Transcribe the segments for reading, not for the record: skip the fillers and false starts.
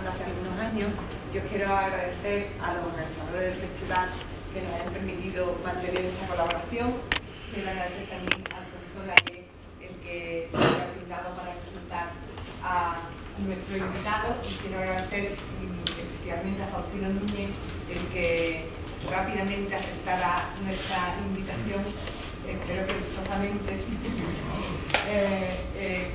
trabajando hace algunos años. Yo quiero agradecer a los organizadores del festival que nos hayan permitido mantener esta colaboración. Quiero agradecer también al profesor Gallé el que se haya brindado para presentar a nuestro invitado, y quiero agradecer especialmente a Faustino Núñez el que rápidamente aceptara nuestra invitación, espero que gustosamente.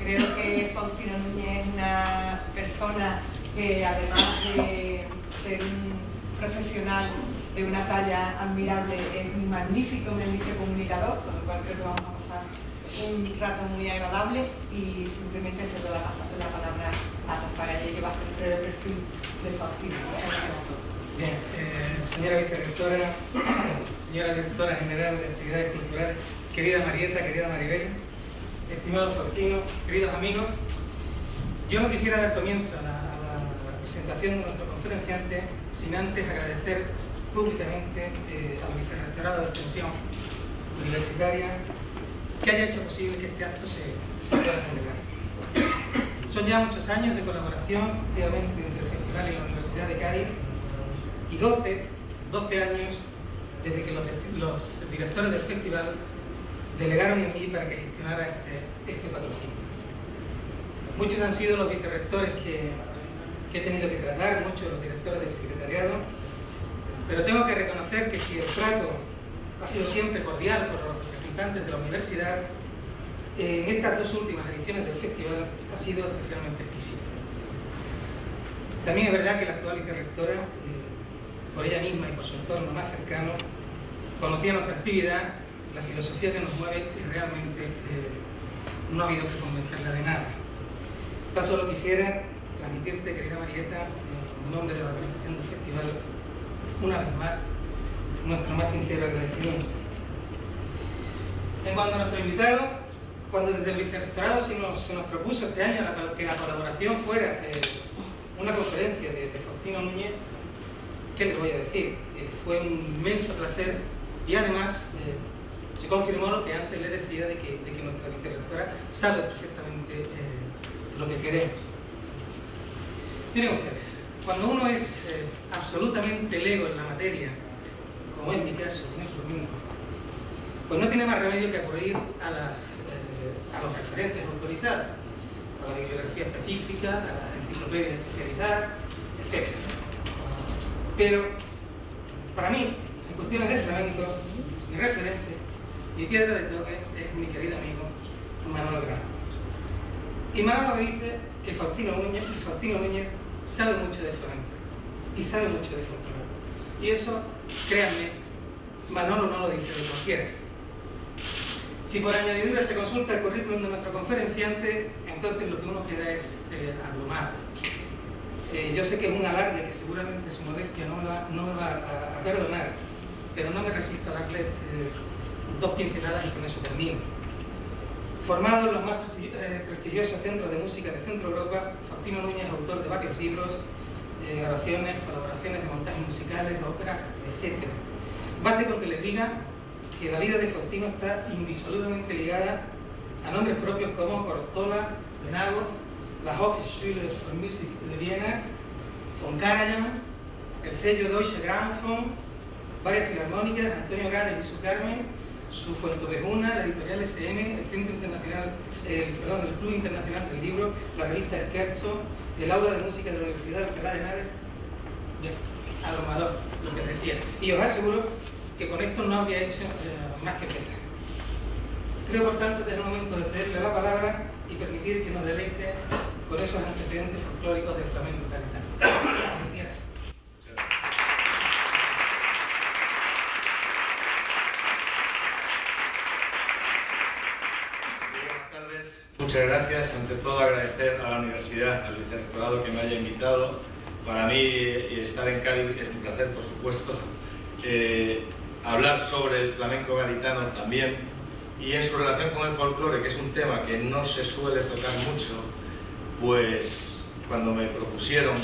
Creo que Faustino Núñez es una persona que, además de ser un profesional de una talla admirable, es un magnífico comunicador, con lo cual creo que vamos a pasar un rato muy agradable, y simplemente cedo la palabra a Rafael, que va a hacer un breve perfil de Faustino. Bien, señora vicerrectora, señora directora general de actividades culturales, querida Marieta, querida Maribel, estimado Faustino, queridos amigos, yo no quisiera dar comienzo a la presentación de nuestro conferenciante sin antes agradecer públicamente al vicerrectorado de Extensión Universitaria que haya hecho posible que este acto se pueda celebrar. Son ya muchos años de colaboración, efectivamente, entre el festival y la Universidad de Cádiz, y 12 años desde que los directores del festival delegaron en mí para que gestionara este patrocinio. Muchos han sido los vicerrectores que he tenido que tratar, muchos los directores del secretariado, pero tengo que reconocer que si el trato ha sido siempre cordial por los representantes de la universidad, en estas dos últimas ediciones del festival ha sido especialmente exquisito. También es verdad que la actual vicerrectora, por ella misma y por su entorno más cercano, conocía nuestra actividad, la filosofía que nos mueve, y realmente no ha habido que convencerla de nada. Tan solo quisiera transmitirte, querida Marieta, en nombre de la organización del festival, una vez más, nuestro más sincero agradecimiento. En cuanto a nuestro invitado, cuando desde el vicerrectorado se nos propuso este año que la colaboración fuera una conferencia de Faustino Núñez, ¿qué les voy a decir? Fue un inmenso placer, y además se confirmó lo que antes le decía de que nuestra vicerrectora sabe perfectamente lo que queremos. Miren ustedes, cuando uno es absolutamente lego en la materia, como es mi caso, no es lo mismo, pues no tiene más remedio que acudir a los referentes autorizados, a la bibliografía específica, a la enciclopedia especializada, etc. Pero, para mí, en cuestiones de flamenco, mi referente, mi piedra de toque es mi querido amigo Manolo Grau. Y Manolo me dice que Faustino Núñez sabe mucho de flamenco y sabe mucho de folclore. Y eso, créanme, Manolo no lo dice de cualquiera. Si por añadidura se consulta el currículum de nuestro conferenciante, entonces lo que uno queda es abrumado. Yo sé que es un alarde que seguramente su modestia no me va a perdonar, pero no me resisto a darle dos pinceladas y con eso termino. Formado en los más prestigiosos centros de música de Centro Europa, Faustino Núñez es autor de varios libros, grabaciones, colaboraciones de montajes musicales, óperas, etc. Baste con que les diga que la vida de Faustino está indisolublemente ligada a nombres propios como Cortola, Benagos, la Hochschule für Musik de Viena, von Karajan, el sello Deutsche Grammophon, varias filarmónicas, Antonio Gades y su Carmen, su Fuentovejuna, la editorial SM, el Club Internacional del Libro, la revista Scherzo, el aula de música de la Universidad de Alcalá de Henares, abrumador lo que decía. Y os aseguro que con esto no habría hecho más que empezar. Creo, por tanto, que es el momento de cederle la palabra y permitir que nos deleite con esos antecedentes folclóricos del flamenco gaditano. Muchas gracias. Ante todo, agradecer a la universidad, al vicerrectorado que me haya invitado. Para mí, estar en Cádiz es un placer, por supuesto. Hablar sobre el flamenco gaditano también, y en su relación con el folclore, que es un tema que no se suele tocar mucho, pues cuando me propusieron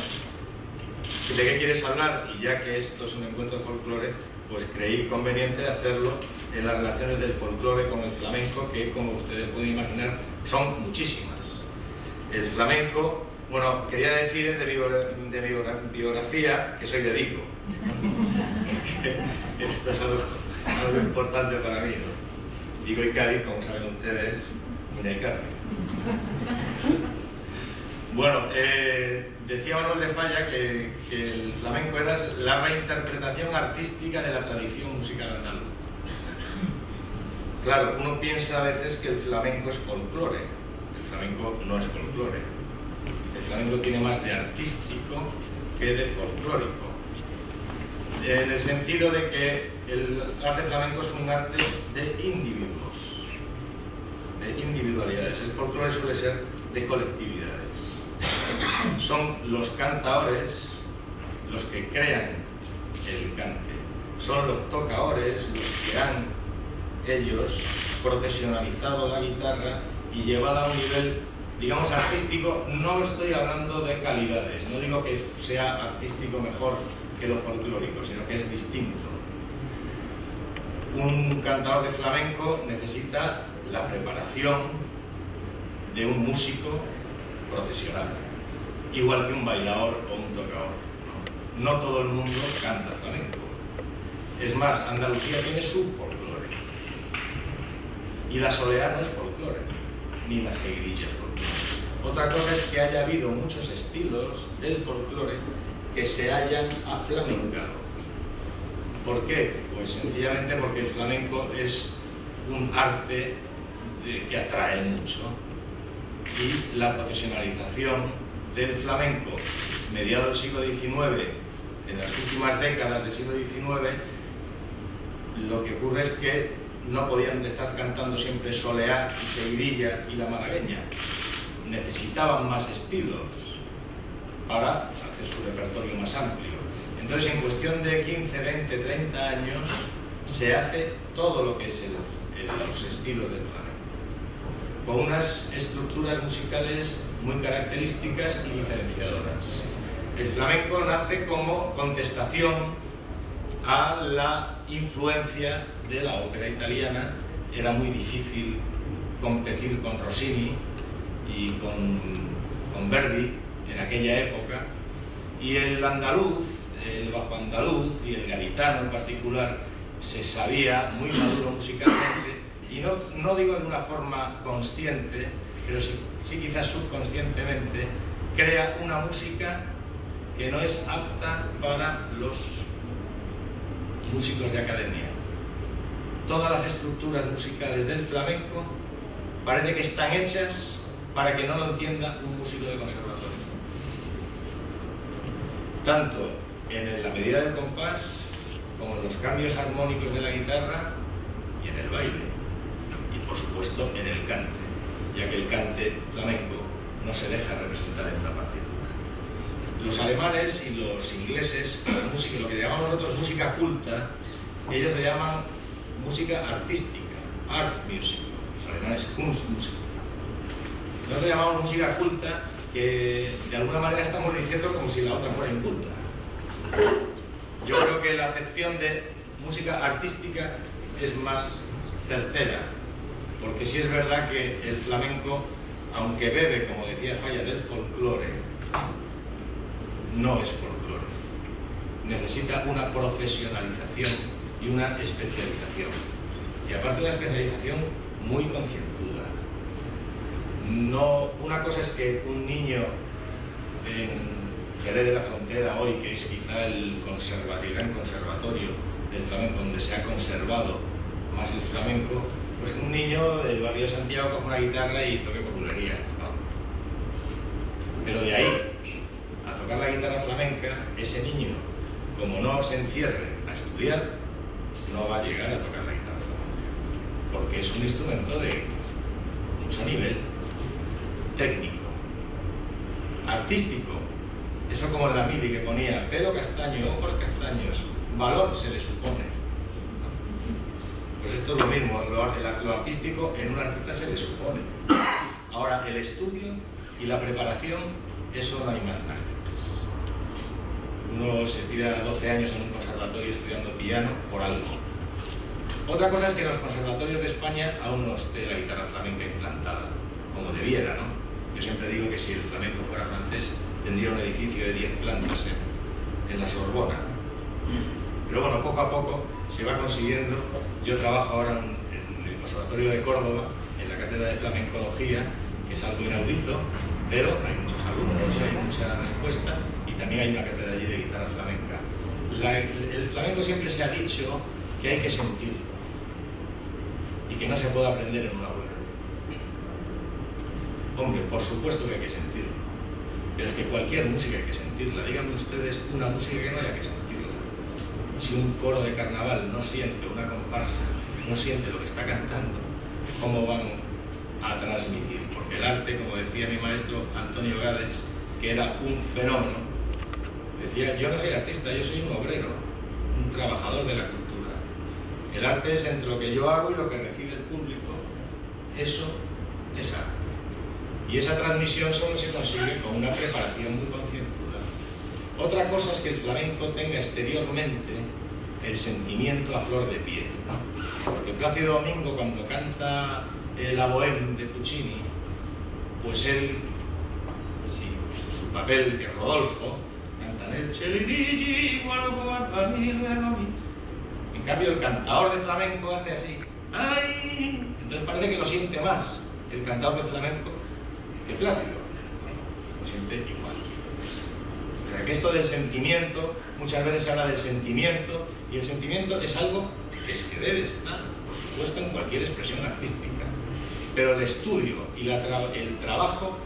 de qué quieres hablar, y ya que esto es un encuentro de folclore, pues creí conveniente hacerlo en las relaciones del folclore con el flamenco, que, como ustedes pueden imaginar, son muchísimas. El flamenco Bueno, quería decir de mi biografía que soy de Vigo. Esto es algo importante para mí, ¿no? Vigo y Cádiz, como saben ustedes, mina y carne. Bueno, decía Manuel de Falla que el flamenco era la reinterpretación artística de la tradición musical andaluza. Claro, uno piensa a veces que el flamenco es folclore. El flamenco no es folclore. El flamenco tiene más de artístico que de folclórico. En el sentido de que el arte flamenco es un arte de individuos, de individualidades. El folclore suele ser de colectividades. Son los cantaores los que crean el cante. Son los tocaores los que han ellos profesionalizado la guitarra y llevada a un nivel, digamos, artístico. No estoy hablando de calidades, no digo que sea artístico mejor que lo folclórico, sino que es distinto. Un cantador de flamenco necesita la preparación de un músico profesional, igual que un bailador o un tocador. No todo el mundo canta flamenco. Es más, Andalucía tiene su folclore. Y la soleá no es folclore, ni la seguidilla es folclore. Otra cosa es que haya habido muchos estilos del folclore que se hayan aflamencado. ¿Por qué? Pues sencillamente porque el flamenco es un arte que atrae mucho. Y la profesionalización del flamenco, mediados del siglo XIX, en las últimas décadas del siglo XIX, lo que ocurre es que no podían estar cantando siempre soleá y seguidilla y la malagueña. Necesitaban más estilos para hacer su repertorio más amplio. Entonces, en cuestión de 15, 20, 30 años, se hace todo lo que es los estilos del flamenco, con unas estructuras musicales muy características y diferenciadoras. El flamenco nace como contestación a la influencia de la ópera italiana. Era muy difícil competir con Rossini y con Verdi en aquella época, y el andaluz, el bajo andaluz y el gaditano en particular se sabía muy maduro musicalmente, y no digo de una forma consciente, pero sí quizás subconscientemente crea una música que no es apta para los músicos de academia. Todas las estructuras musicales del flamenco parece que están hechas para que no lo entienda un músico de conservatorio. Tanto en la medida del compás, como en los cambios armónicos de la guitarra y en el baile. Y por supuesto en el cante, ya que el cante flamenco no se deja representar en una partitura. Los alemanes y los ingleses, la música, lo que llamamos nosotros música culta, ellos le llaman música artística, art music. Los alemanes Kunstmusik. Nosotros le llamamos música culta, que de alguna manera estamos diciendo como si la otra fuera inculta. Yo creo que la acepción de música artística es más certera, porque sí es verdad que el flamenco, aunque bebe, como decía Falla, del folclore, no es folclore. Necesita una profesionalización y una especialización. Y aparte de la especialización, muy concienzuda. No, una cosa es que un niño en Jerez de la Frontera hoy, que es quizá el gran conservatorio del flamenco, donde se ha conservado más el flamenco, pues un niño del barrio de Santiago coge una guitarra y toque populería, ¿no? Pero de ahí a tocar la guitarra flamenca, ese niño, como no se encierre a estudiar, no va a llegar a tocar la guitarra flamenca, porque es un instrumento de mucho nivel técnico, artístico. Eso como en la mili que ponía pelo castaño, ojos castaños, valor se le supone. Pues esto es lo mismo, lo artístico en un artista se le supone. Ahora, el estudio y la preparación, eso no hay más nada. Uno se tira 12 años en un conservatorio estudiando piano por algo. Otra cosa es que en los conservatorios de España aún no esté la guitarra flamenca implantada, como debiera, ¿no? Yo siempre digo que si el flamenco fuera francés tendría un edificio de 10 plantas en la Sorbona. Pero bueno, poco a poco se va consiguiendo. Yo trabajo ahora en el Conservatorio de Córdoba, en la cátedra de flamencología, que es algo inaudito, pero hay muchos alumnos, hay mucha respuesta, y también hay una cátedra allí de guitarra flamenca. El flamenco siempre se ha dicho que hay que sentirlo y que no se puede aprender en una aula. Hombre, por supuesto que hay que sentirlo, pero es que cualquier música hay que sentirla. Díganme ustedes una música que no haya que sentirla. Si un coro de carnaval no siente, una comparsa no siente lo que está cantando, ¿cómo van a transmitir? Porque el arte, como decía mi maestro Antonio Gades, que era un fenómeno, decía: yo no soy artista, yo soy un obrero, un trabajador de la cultura. El arte es entre lo que yo hago y lo que recibe el público. Eso es arte. Y esa transmisión solo se consigue con una preparación muy concienzuda. Otra cosa es que el flamenco tenga exteriormente el sentimiento a flor de piel. Porque Plácido Domingo, cuando canta la Bohème de Puccini, pues él, sí, su papel, que es Rodolfo, cantan el Chelidigi, en cambio el cantador de flamenco hace así, ¡ay! Entonces parece que lo siente más el cantador de flamenco que Plácido, lo siente igual. O sea, que esto del sentimiento, muchas veces se habla del sentimiento, y el sentimiento es algo que debe estar, por supuesto, en cualquier expresión artística, pero el estudio y el trabajo,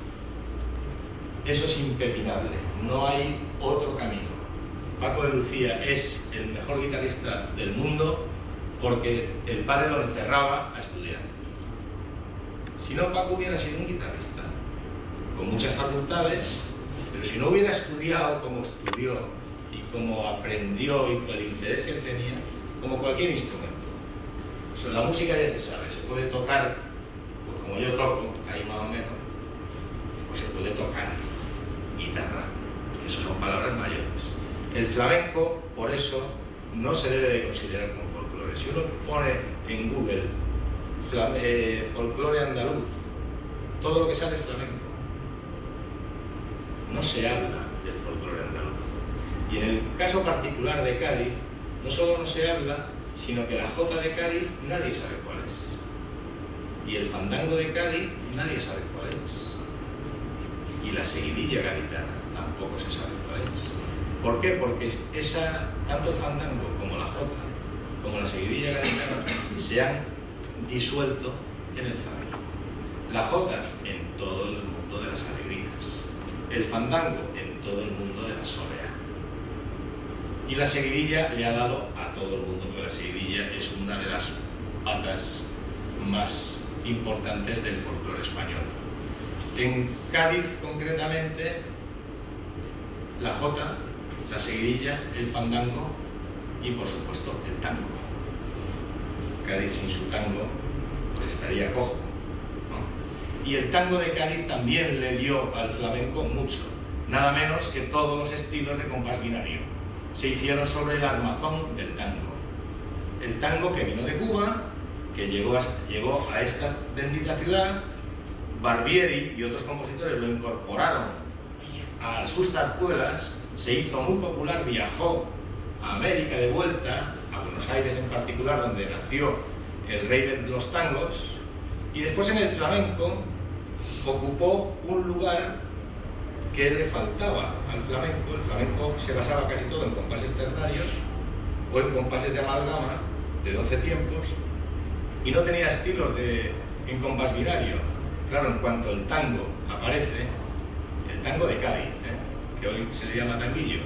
eso es impepinable, no hay otro camino. Paco de Lucía es el mejor guitarrista del mundo porque el padre lo encerraba a estudiar. Si no, Paco hubiera sido un guitarrista con muchas facultades, pero si no hubiera estudiado como estudió y como aprendió y con el interés que él tenía, como cualquier instrumento. O sea, la música ya se sabe, se puede tocar, pues como yo toco, ahí más o menos, pues se puede tocar guitarra. Esas son palabras mayores. El flamenco, por eso, no se debe de considerar como folclore. Si uno pone en Google folclore andaluz, todo lo que sale es flamenco. No se habla del folclore andaluz. Y en el caso particular de Cádiz, no solo no se habla, sino que la jota de Cádiz nadie sabe cuál es. Y el fandango de Cádiz nadie sabe cuál es. Y la seguidilla gaditana tampoco se sabe cuál es. ¿Por qué? Porque tanto el fandango como la jota, como la seguidilla gaditana, se han disuelto en el flamenco. La jota en todo el mundo de las alegrías, el fandango en todo el mundo de la soleá. Y la seguidilla le ha dado a todo el mundo, porque la seguidilla es una de las patas más importantes del folclore español. En Cádiz, concretamente, la jota, la seguidilla, el fandango y, por supuesto, el tango. Cádiz sin su tango pues estaría cojo, ¿no? Y el tango de Cádiz también le dio al flamenco mucho, nada menos que todos los estilos de compás binario se hicieron sobre el armazón del tango. El tango que vino de Cuba, que llegó a esta bendita ciudad, Barbieri y otros compositores lo incorporaron a sus zarzuelas, se hizo muy popular, viajó a América de vuelta, a Buenos Aires en particular, donde nació el rey de los tangos, y después en el flamenco ocupó un lugar que le faltaba al flamenco. El flamenco se basaba casi todo en compases ternarios o en compases de amalgama de 12 tiempos y no tenía estilos en compás binario. Claro, en cuanto el tango aparece, el tango de Cádiz, que hoy se le llama tanguillo,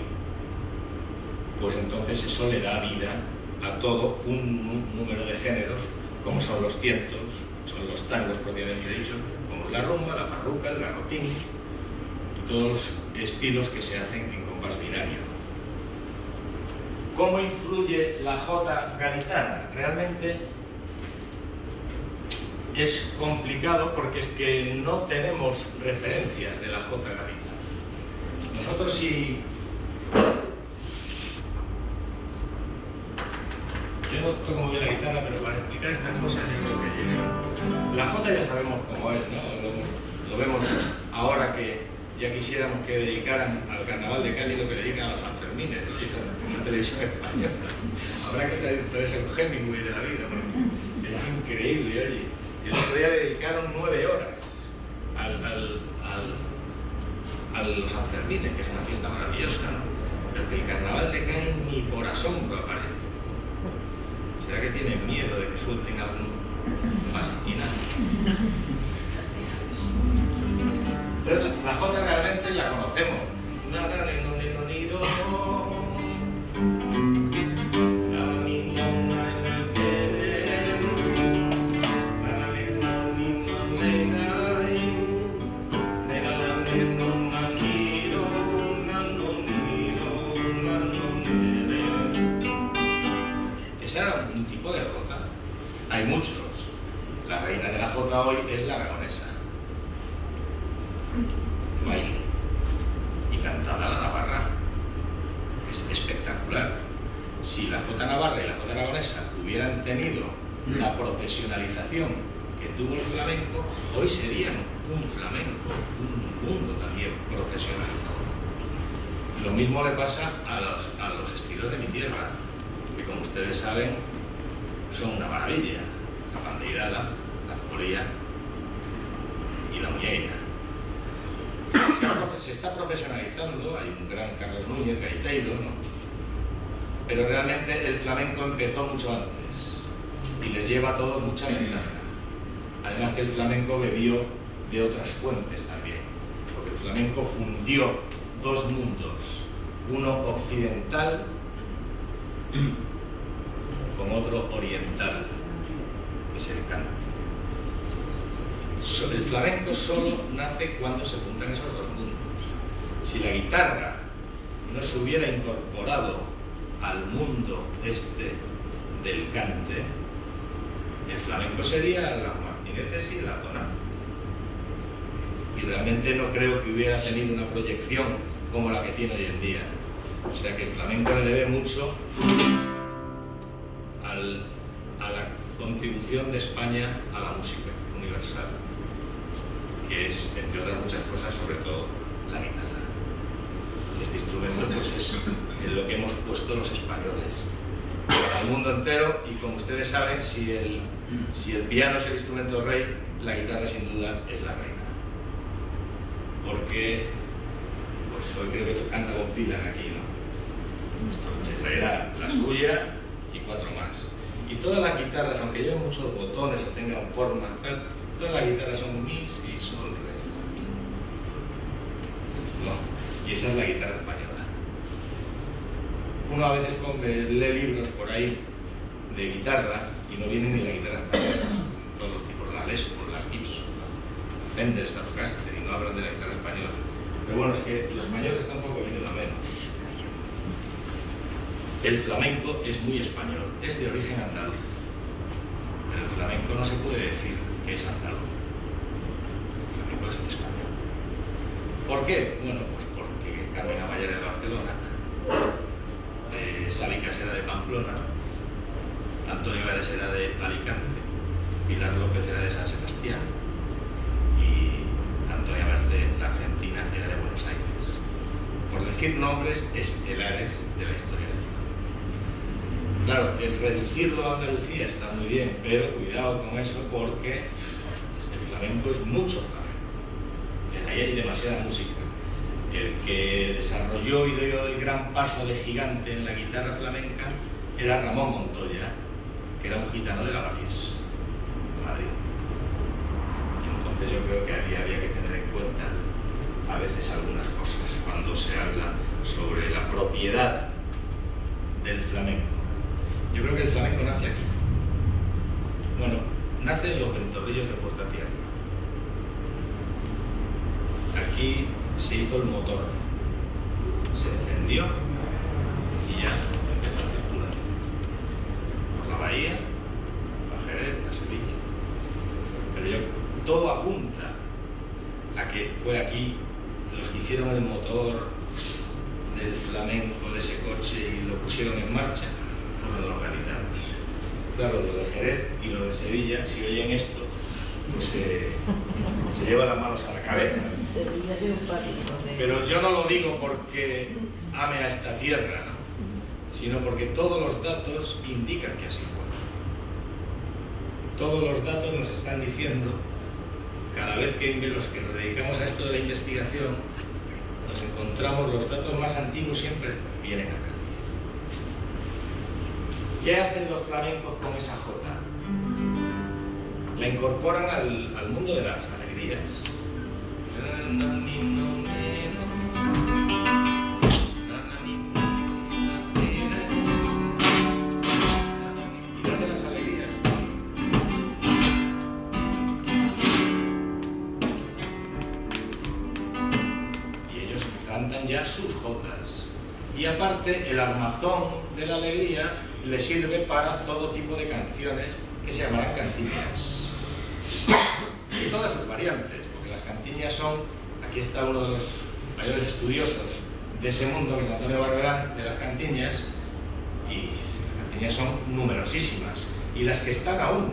pues entonces eso le da vida a todo un número de géneros, como son los tientos, son los tangos propiamente dichos, como es la rumba, la farruca, el garrotín, y todos los estilos que se hacen en compás binario. ¿Cómo influye la jota gaditana? Realmente es complicado porque es que no tenemos referencias de la jota gaditana. Nosotros sí... Yo no toco muy bien la guitarra, pero para explicar estas cosas yo creo que llega. La jota ya sabemos cómo es, ¿no? Lo vemos ahora que ya quisiéramos que dedicaran al Carnaval de Cádiz lo que dedican a los Sanfermines, en la televisión española. Habrá que traerse el Hemingway de la vida, porque es increíble, oye. El otro día le dedicaron 9 horas a los Sanfermines, que es una fiesta maravillosa, ¿no? Pero que el Carnaval de Cádiz ni por asombro aparece. ¿Será que tienen miedo de que suelten algún mastinazo? Entonces, la jota realmente la conocemos. Ese era un tipo de jota. Hay muchos. La reina de la jota hoy es la aragonesa. Baile y cantada a la navarra, es espectacular. Si la jota navarra y la jota aragonesa hubieran tenido la profesionalización que tuvo el flamenco, hoy serían un flamenco, un mundo también profesionalizado. Lo mismo le pasa a los estilos de mi tierra, que como ustedes saben son una maravilla: la pandeirada, la folía y la muñeira. Se está profesionalizando, hay un gran Carlos Núñez, gaiteiro, ¿no? Pero realmente el flamenco empezó mucho antes y les lleva a todos mucha ventaja. Además que el flamenco bebió de otras fuentes también, porque el flamenco fundió dos mundos, uno occidental con otro oriental, que es el canto. El flamenco solo nace cuando se juntan esos dos mundos. Si la guitarra no se hubiera incorporado al mundo este del cante, el flamenco sería las martinetes y la tonal. Y realmente no creo que hubiera tenido una proyección como la que tiene hoy en día. O sea que el flamenco le debe mucho a la contribución de España a la música universal, que es, entre otras muchas cosas, sobre todo la guitarra. Este instrumento pues es lo que hemos puesto los españoles al mundo entero, y como ustedes saben, si el piano es el instrumento rey, la guitarra sin duda es la reina. Porque pues hoy creo que canta Bob Dylan aquí, ¿no? Se traerá la suya y 4 más. Y todas las guitarras, aunque lleven muchos botones o tengan forma, todas las guitarras son mi, si, sol, re. No, y esa es la guitarra española. Uno a veces lee libros por ahí de guitarra y no viene ni la guitarra española. Todos los tipos, la Les Paul, la Gibson, la Fender, Stratocaster, y no hablan de la guitarra española. Pero bueno, es que los españoles tampoco vienen a menos. El flamenco es muy español, es de origen andaluz. Pero el flamenco no se puede decir que es andaluz. El flamenco es español. ¿Por qué? Bueno, pues porque Carmen Amaya era de Barcelona, Sálicas era de Pamplona, Antonio Gades era de Alicante, Pilar López era de San Sebastián y Antonia Merced, la argentina, era de Buenos Aires. Por decir nombres estelares de la historia del flamenco. Claro, el reducirlo a Andalucía está muy bien, pero cuidado con eso, porque el flamenco es mucho flamenco. Ahí hay demasiada música. El que desarrolló y dio el gran paso de gigante en la guitarra flamenca era Ramón Montoya, que era un gitano de Lavapiés, de Madrid. Entonces yo creo que ahí había que tener en cuenta a veces algunas cosas cuando se habla sobre la propiedad del flamenco. Yo creo que el flamenco nace aquí. Bueno, nace en los Ventorrillos de Puerta Tierra. Aquí se hizo el motor, se encendió y ya empezó a circular por la bahía, la Jerez, la Sevilla. Pero todo apunta a que fue aquí los que hicieron el motor del flamenco, de ese coche, y lo pusieron en marcha, fueron los gaditanos. Claro, los de Jerez y los de Sevilla, si oyen esto, pues se lleva las manos a la cabeza. Pero yo no lo digo porque ame a esta tierra, ¿no? Sino porque todos los datos indican que así fue. Todos los datos nos están diciendo, cada vez que los que nos dedicamos a esto de la investigación, nos encontramos los datos más antiguos siempre vienen acá. ¿Qué hacen los flamencos con esa jota? La incorporan al mundo de las alegrías. Y de las alegrías. Y ellos cantan ya sus jotas. Y aparte, el armazón de la alegría le sirve para todo tipo de canciones que se llamarán cantiñas. Y todas sus variantes, porque las cantiñas son, aquí está uno de los mayores estudiosos de ese mundo, que es Antonio Barberán, de las cantiñas, y las cantiñas son numerosísimas, y las que están aún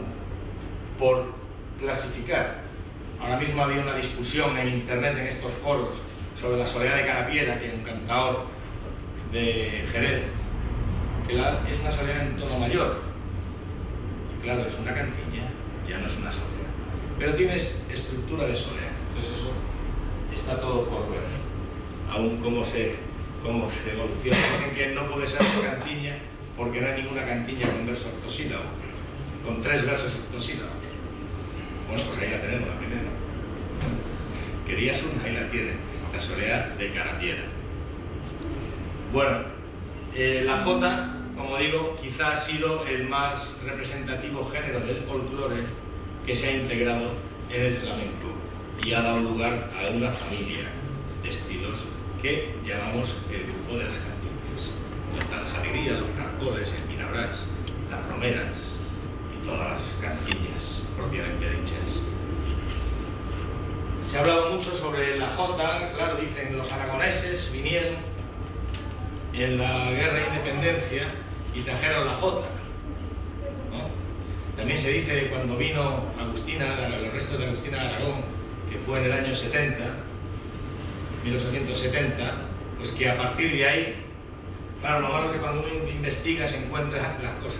por clasificar. Ahora mismo había una discusión en internet, en estos foros, sobre la Soleá de Carapiera, que es un cantador de Jerez, que es una soleá en tono mayor. Y claro, es una cantiña, ya no es una soleá. Pero tiene estructura de soleá. Entonces eso está todo por ver. Aún cómo se evoluciona. Dicen que no puede ser una cantiña porque no hay ninguna cantiña con verso octosílabo, con 3 versos octosílabos. Bueno, pues ahí la tenemos, la primera. Querías una, ahí la tiene. La soleá de Carapiera. Bueno, la jota, como digo, quizá ha sido el más representativo género del folclore que se ha integrado en el flamenco y ha dado lugar a una familia de estilos que llamamos el grupo de las cantiñas. Donde están las alegrías, los caracoles, el minabrás, las romeras y todas las cantiñas propiamente dichas. Se ha hablado mucho sobre la jota, claro, dicen los aragoneses vinieron en la guerra de independencia y trajeron la jota, ¿no? También se dice cuando vino Agustina, los restos de Agustina de Aragón, que fue en el año 70, 1870, pues que a partir de ahí, claro, lo malo es que cuando uno investiga se encuentra las cosas.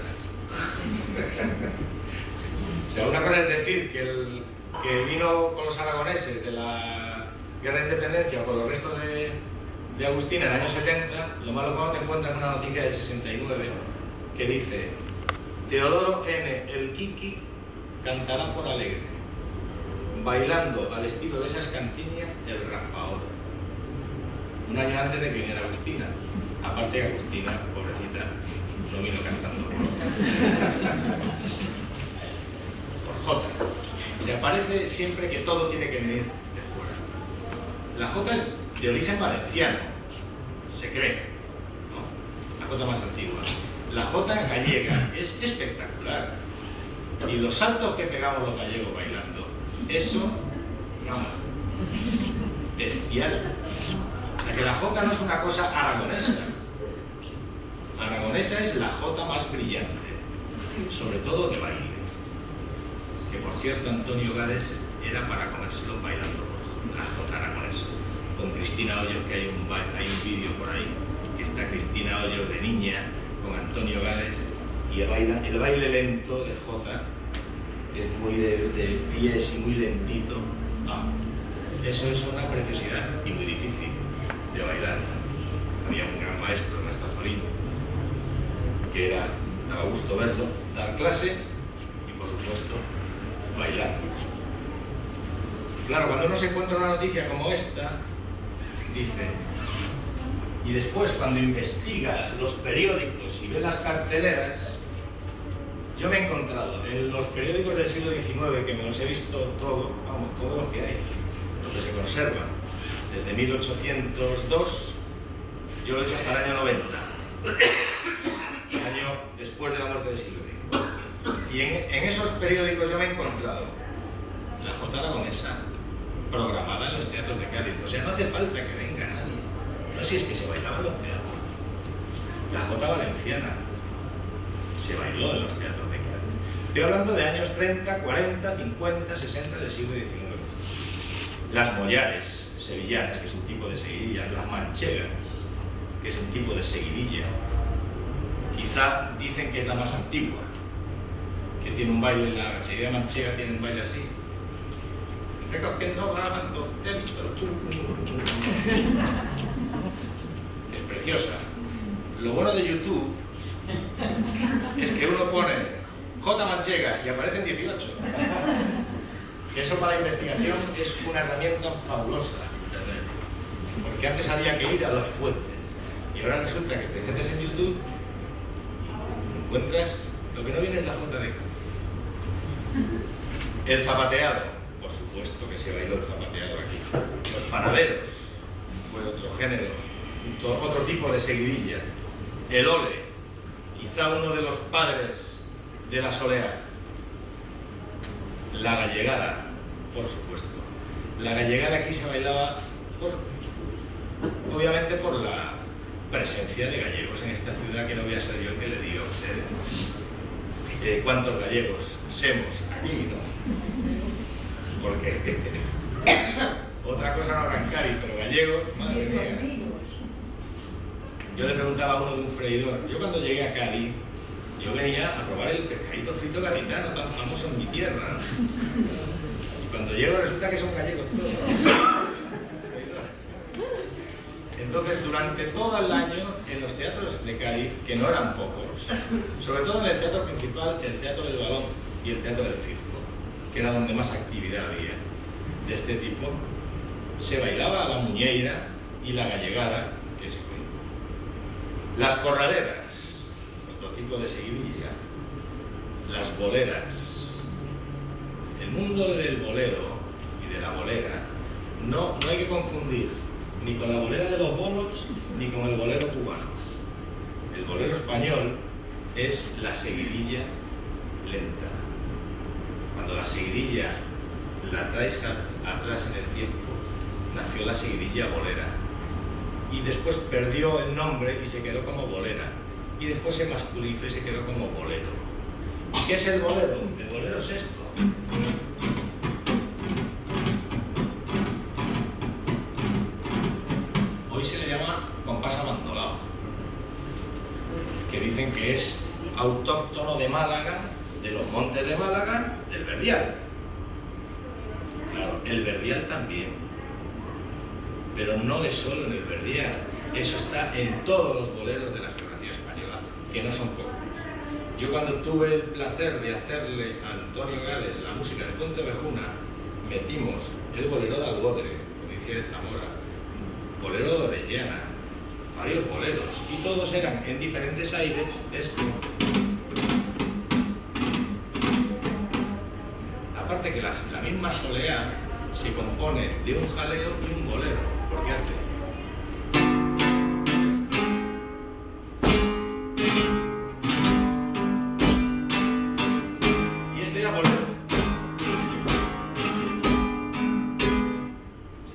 O sea, una cosa es decir que vino con los aragoneses de la guerra de independencia o con los restos de Agustina en el año 70, lo malo es cuando te encuentras una noticia del 69 que dice: Teodoro N. el Kiki cantará por alegre, bailando al estilo de esas cantiñas el raspaor. Un año antes de que viniera Agustina. Aparte que Agustina, pobrecita, no vino cantando por jota. Se aparece siempre que todo tiene que venir de fuera. La jota es de origen valenciano, se cree, ¿no? La jota más antigua. La jota gallega es espectacular. Y los saltos que pegamos los gallegos bailando, eso, vamos, bestial. O sea que la jota no es una cosa aragonesa. Aragonesa es la jota más brillante, sobre todo de baile. Que por cierto, Antonio Gades era para comérselo bailando la jota aragonesa. Con Cristina Hoyos, que hay un vídeo por ahí, que está Cristina Hoyos de niña con Antonio Gades, y el baile lento de jota, que es muy de pies y muy lentito. Eso es una preciosidad y muy difícil de bailar. Había un gran maestro, Ernesto Zolín, que daba gusto verlo, dar clase y por supuesto bailar. Claro, cuando uno se encuentra una noticia como esta, dice, y después cuando investiga los periódicos y ve las carteleras, yo me he encontrado en los periódicos del siglo XIX, que me los he visto todo, vamos, todo lo que hay, lo que se conserva, desde 1802, yo lo he hecho hasta el año 90, el año después de la muerte del siglo XX. Y en esos periódicos yo me he encontrado la jota aragonesa programada en los teatros de Cádiz. O sea, no hace falta que venga nadie. No sé si es que se bailaba en los teatros. La jota valenciana se bailó en los teatros de Cádiz. Estoy hablando de años 30, 40, 50, 60 del siglo XIX. las mollares sevillanas, que es un tipo de seguidilla, las manchegas, que es un tipo de seguidilla. Quizá dicen que es la más antigua, que tiene un baile, la seguidilla manchega tiene un baile así. Recogiendo blanco, te he visto tú. Es preciosa. Lo bueno de YouTube es que uno pone J manchega y aparecen 18. Eso para la investigación es una herramienta fabulosa, Internet. Porque antes había que ir a las fuentes. Y ahora resulta que te metes en YouTube y encuentras lo que no viene es la J de K. El zapateado, por supuesto que se bailó el zapateado aquí. Los panaderos, fue otro género, otro tipo de seguidilla. El ole, quizá uno de los padres de la soleá. La gallegada, por supuesto. La gallegada aquí se bailaba, obviamente por la presencia de gallegos en esta ciudad, que no voy a ser yo el que le diga a ustedes cuántos gallegos semos aquí, ¿no? Porque otra cosa no arrancar, pero gallegos, madre mía. Yo le preguntaba a uno de un freidor, yo cuando llegué a Cádiz, yo venía a probar el pescadito frito gaditano, tan famoso en mi tierra, ¿no? Y cuando llego resulta que son gallegos todos. Entonces, durante todo el año, en los teatros de Cádiz, que no eran pocos, sobre todo en el teatro principal, el Teatro del Balón y el Teatro del Circo, que era donde más actividad había de este tipo, se bailaba a la muñeira y la gallegada, que es las corraleras, otro tipo de seguidilla, las boleras. El mundo del bolero y de la bolera no hay que confundir ni con la bolera de los bolos ni con el bolero cubano. El bolero español es la seguidilla lenta. Cuando la seguidilla la traes atrás en el tiempo, nació la seguidilla bolera. Y después perdió el nombre y se quedó como bolera. Y después se masculizó y se quedó como bolero. ¿Y qué es el bolero? El bolero es esto. Hoy se le llama compás abandolado, que dicen que es autóctono de Málaga, de los montes de Málaga, del Verdial. Claro, el Verdial también, pero no es solo en el Verdial, eso está en todos los boleros de la geografía española, que no son pocos. Yo cuando tuve el placer de hacerle a Antonio Gades la música de Puente Ovejuna, metimos el bolero de Algodre, provincia de Zamora, bolero de Orellana, varios boleros, y todos eran en diferentes aires esto. Aparte que la misma soleá se compone de un jaleo y un bolero, porque hace y este ya bolero.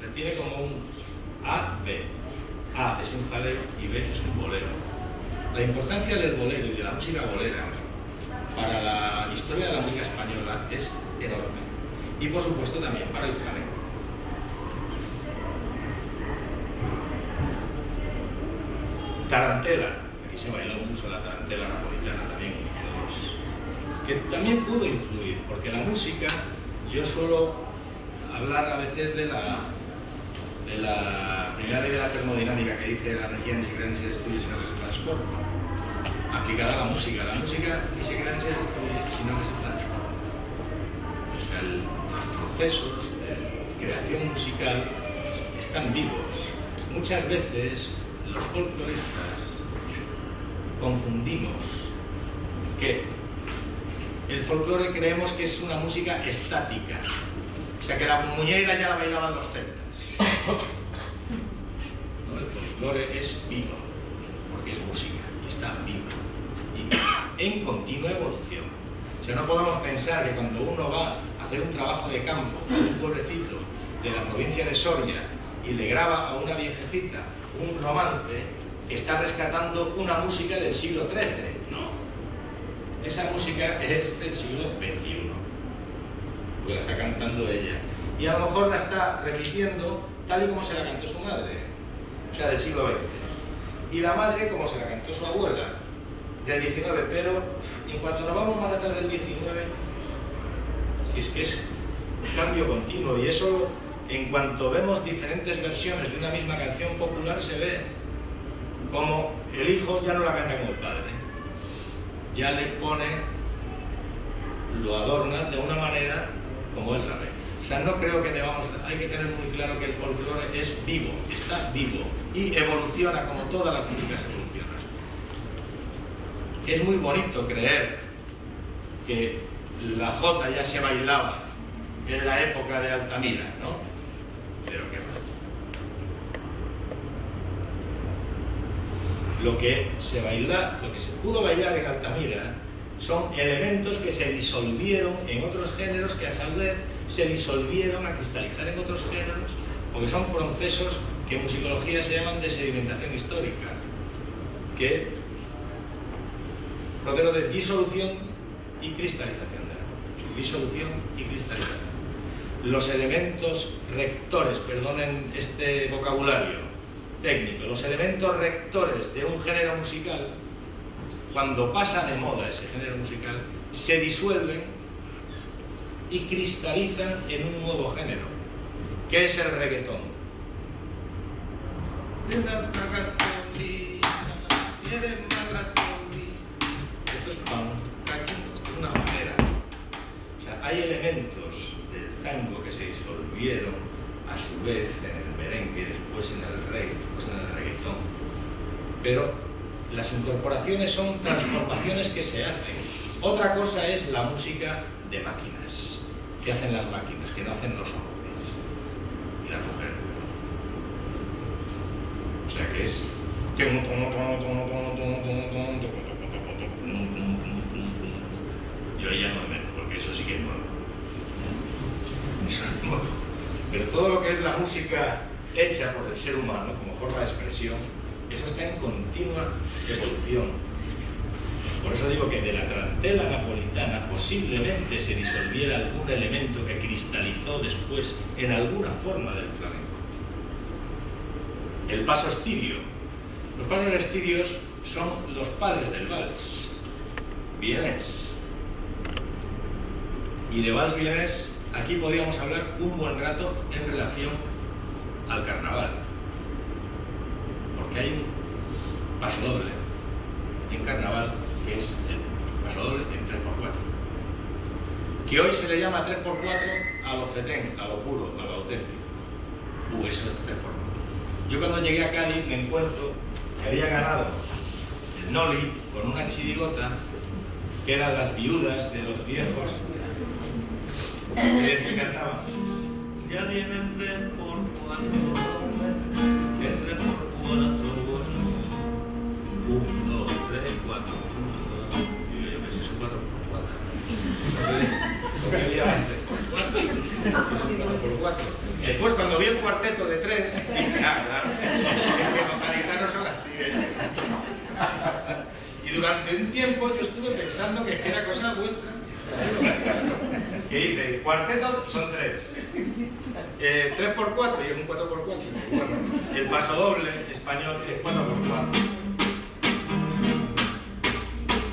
Se tiene como un A, B. A es un jaleo y B es un bolero. La importancia del bolero y de la música bolera para la historia de la música española es enorme. Y por supuesto también para el flamenco. Tarantela, aquí se bailó mucho la tarantela napolitana también, que también pudo influir, porque la música, yo suelo hablar a veces de la primera ley de la termodinámica que dice la energía ni se crea ni se destruye sino que se transforma, aplicada a la música ni se crea ni se destruye sino que se transforma. O sea, los procesos de creación musical están vivos. Muchas veces los folcloristas confundimos que el folclore creemos que es una música estática, o sea que la muñeira ya la bailaban los celtas. No, el folclore es vivo, porque es música y está viva y en continua evolución. O sea, no podemos pensar que cuando uno va a hacer un trabajo de campo en un pueblecito de la provincia de Soria y le graba a una viejecita un romance, está rescatando una música del siglo XIII. No, esa música es del siglo XXI, porque la está cantando ella. y a lo mejor la está repitiendo tal y como se la cantó su madre, o sea, del siglo XX. Y la madre como se la cantó su abuela, del XIX, pero en cuanto nos vamos más atrás del XIX, si es que es un cambio continuo, y eso en cuanto vemos diferentes versiones de una misma canción popular se ve como el hijo ya no la canta como el padre, ya le pone, lo adorna de una manera como él la ve. O sea, no creo que debamos, hay que tener muy claro que el folclore es vivo, está vivo y evoluciona como todas las músicas evolucionan. Es muy bonito creer que la jota ya se bailaba en la época de Altamira, ¿no? Pero qué más. Lo que se pudo bailar en Altamira son elementos que se disolvieron en otros géneros, que a su vez se disolvieron a cristalizar en otros géneros, porque son procesos que en musicología se llaman de sedimentación histórica, que proceso de disolución y cristalización de la disolución y cristalización. Los elementos rectores, perdonen este vocabulario técnico, los elementos rectores de un género musical, cuando pasa de moda ese género musical, se disuelven y cristalizan en un nuevo género, que es el reggaetón. Esto es esto es una manera. O sea, hay elementos del tango que se disolvieron a su vez en el merengue, después en el reggae, después en el reggaetón. Pero las incorporaciones son transformaciones que se hacen. Otra cosa es la música de máquinas, que hacen las máquinas, que no hacen los hombres y las mujeres. O sea que es... Yo ahí ya no me meto, porque eso sí que es nuevo. Eso es nuevo. Pero todo lo que es la música hecha por el ser humano como forma de expresión, eso está en continua evolución. Por eso digo que de la tarantela napolitana posiblemente se disolviera algún elemento que cristalizó después en alguna forma del flamenco. El paso estirio. Los pasos estirios son los padres del vals. Vienés. Y de vals vienés, aquí podríamos hablar un buen rato en relación al carnaval. Porque hay un paso doble en carnaval, que es el paso doble en 3×4. Que hoy se le llama 3×4 a lo fetén, a lo puro, a lo auténtico. Eso es 3×4. Yo cuando llegué a Cádiz me encuentro que había ganado el Noli con una chirigota que eran las viudas de los viejos que cantaban. Ya vienen 3×4, que 3×4, 1, 2, 3, 4. Y yo pensé, son 4×4. Porque había antes 3×4. Si son 4×4. Después, cuando vi el cuarteto de 3, dije, claro, es que los gaditanos son así. Y durante un tiempo yo estuve pensando que era cosa vuestra. Que dice, cuarteto son 3. 3×4 y es un 4×4. Bueno, el paso doble español es 4×4.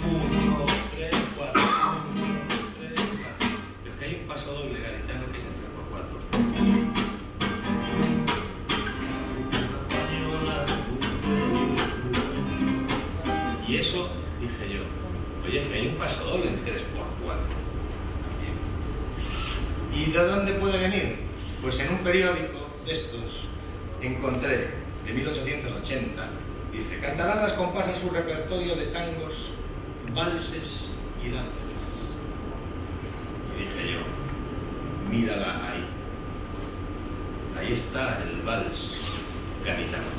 1, 3, 4. 1, 3, 4. Es que hay un paso doble gaditano que es el 3×4. Y eso dije yo, oye, que hay un paso doble en 3×4. ¿Y de dónde puede venir? Pues en un periódico de estos encontré, de 1880, dice, cantarán las comparsas su repertorio de tangos, valses y danzas. Y dije yo, mírala ahí. Ahí está el vals gaditano.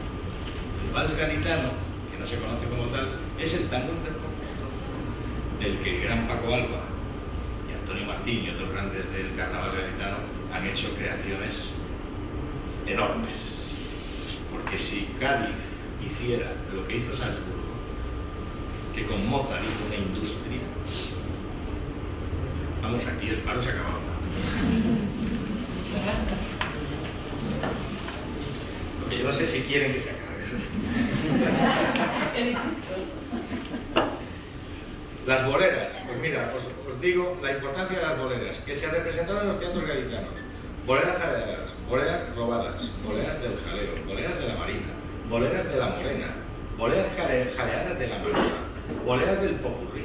El vals gaditano, que no se conoce como tal, es el tango en 3×4, del que el gran Paco Alba y Antonio Martín y otros grandes del carnaval gaditano han hecho creaciones enormes. Porque si Cádiz hiciera lo que hizo Salzburgo, que con Mozart hizo una industria, vamos, aquí el paro se acababa. Porque yo no sé si quieren que se acabe. Las boleras, pues mira, os digo la importancia de las boleras, que se representaron en los teatros gaditanos. Boleras jadeadas, boleras robadas, boleras del jaleo, boleras de la marina, boleras de la morena, boleras jaleadas de la manada, boleras del popurrí,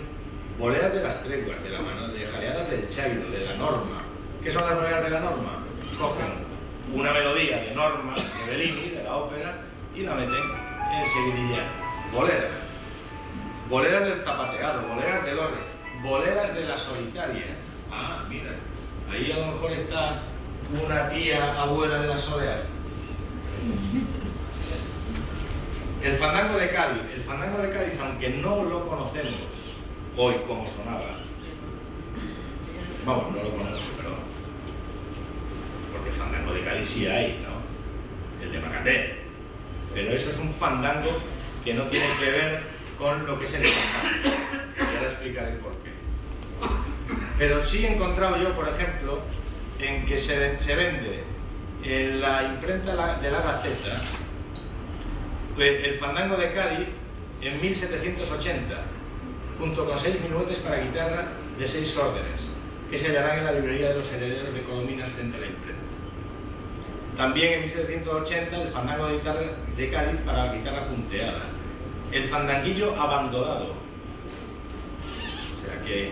boleras de las treguas, de la mano, de jaleadas del chairo, de la norma. ¿Qué son las boleras de la norma? Cogen una melodía de Norma, de Bellini, de la ópera, y la meten en seguidilla. Boleras. Boleras del zapateado, boleras del ore, boleras de la solitaria. Ah, mira, ahí a lo mejor está una tía abuela de la soleá. El fandango de Cádiz. El fandango de Cádiz, aunque no lo conocemos hoy como sonaba, vamos, no lo conozco, pero porque el fandango de Cádiz sí hay, ¿no? El de Macaté. Pero eso es un fandango que no tiene que ver con lo que es el fandango. Y ahora explicaré por qué. Pero sí he encontrado yo, por ejemplo, en que se vende en la imprenta de la Gaceta el fandango de Cádiz en 1780, junto con 6 minuetes para guitarra de 6 órdenes, que se hallarán en la librería de los herederos de Colominas frente a la imprenta. También en 1780 el fandango de Cádiz para guitarra punteada. El fandanguillo abandonado, o sea que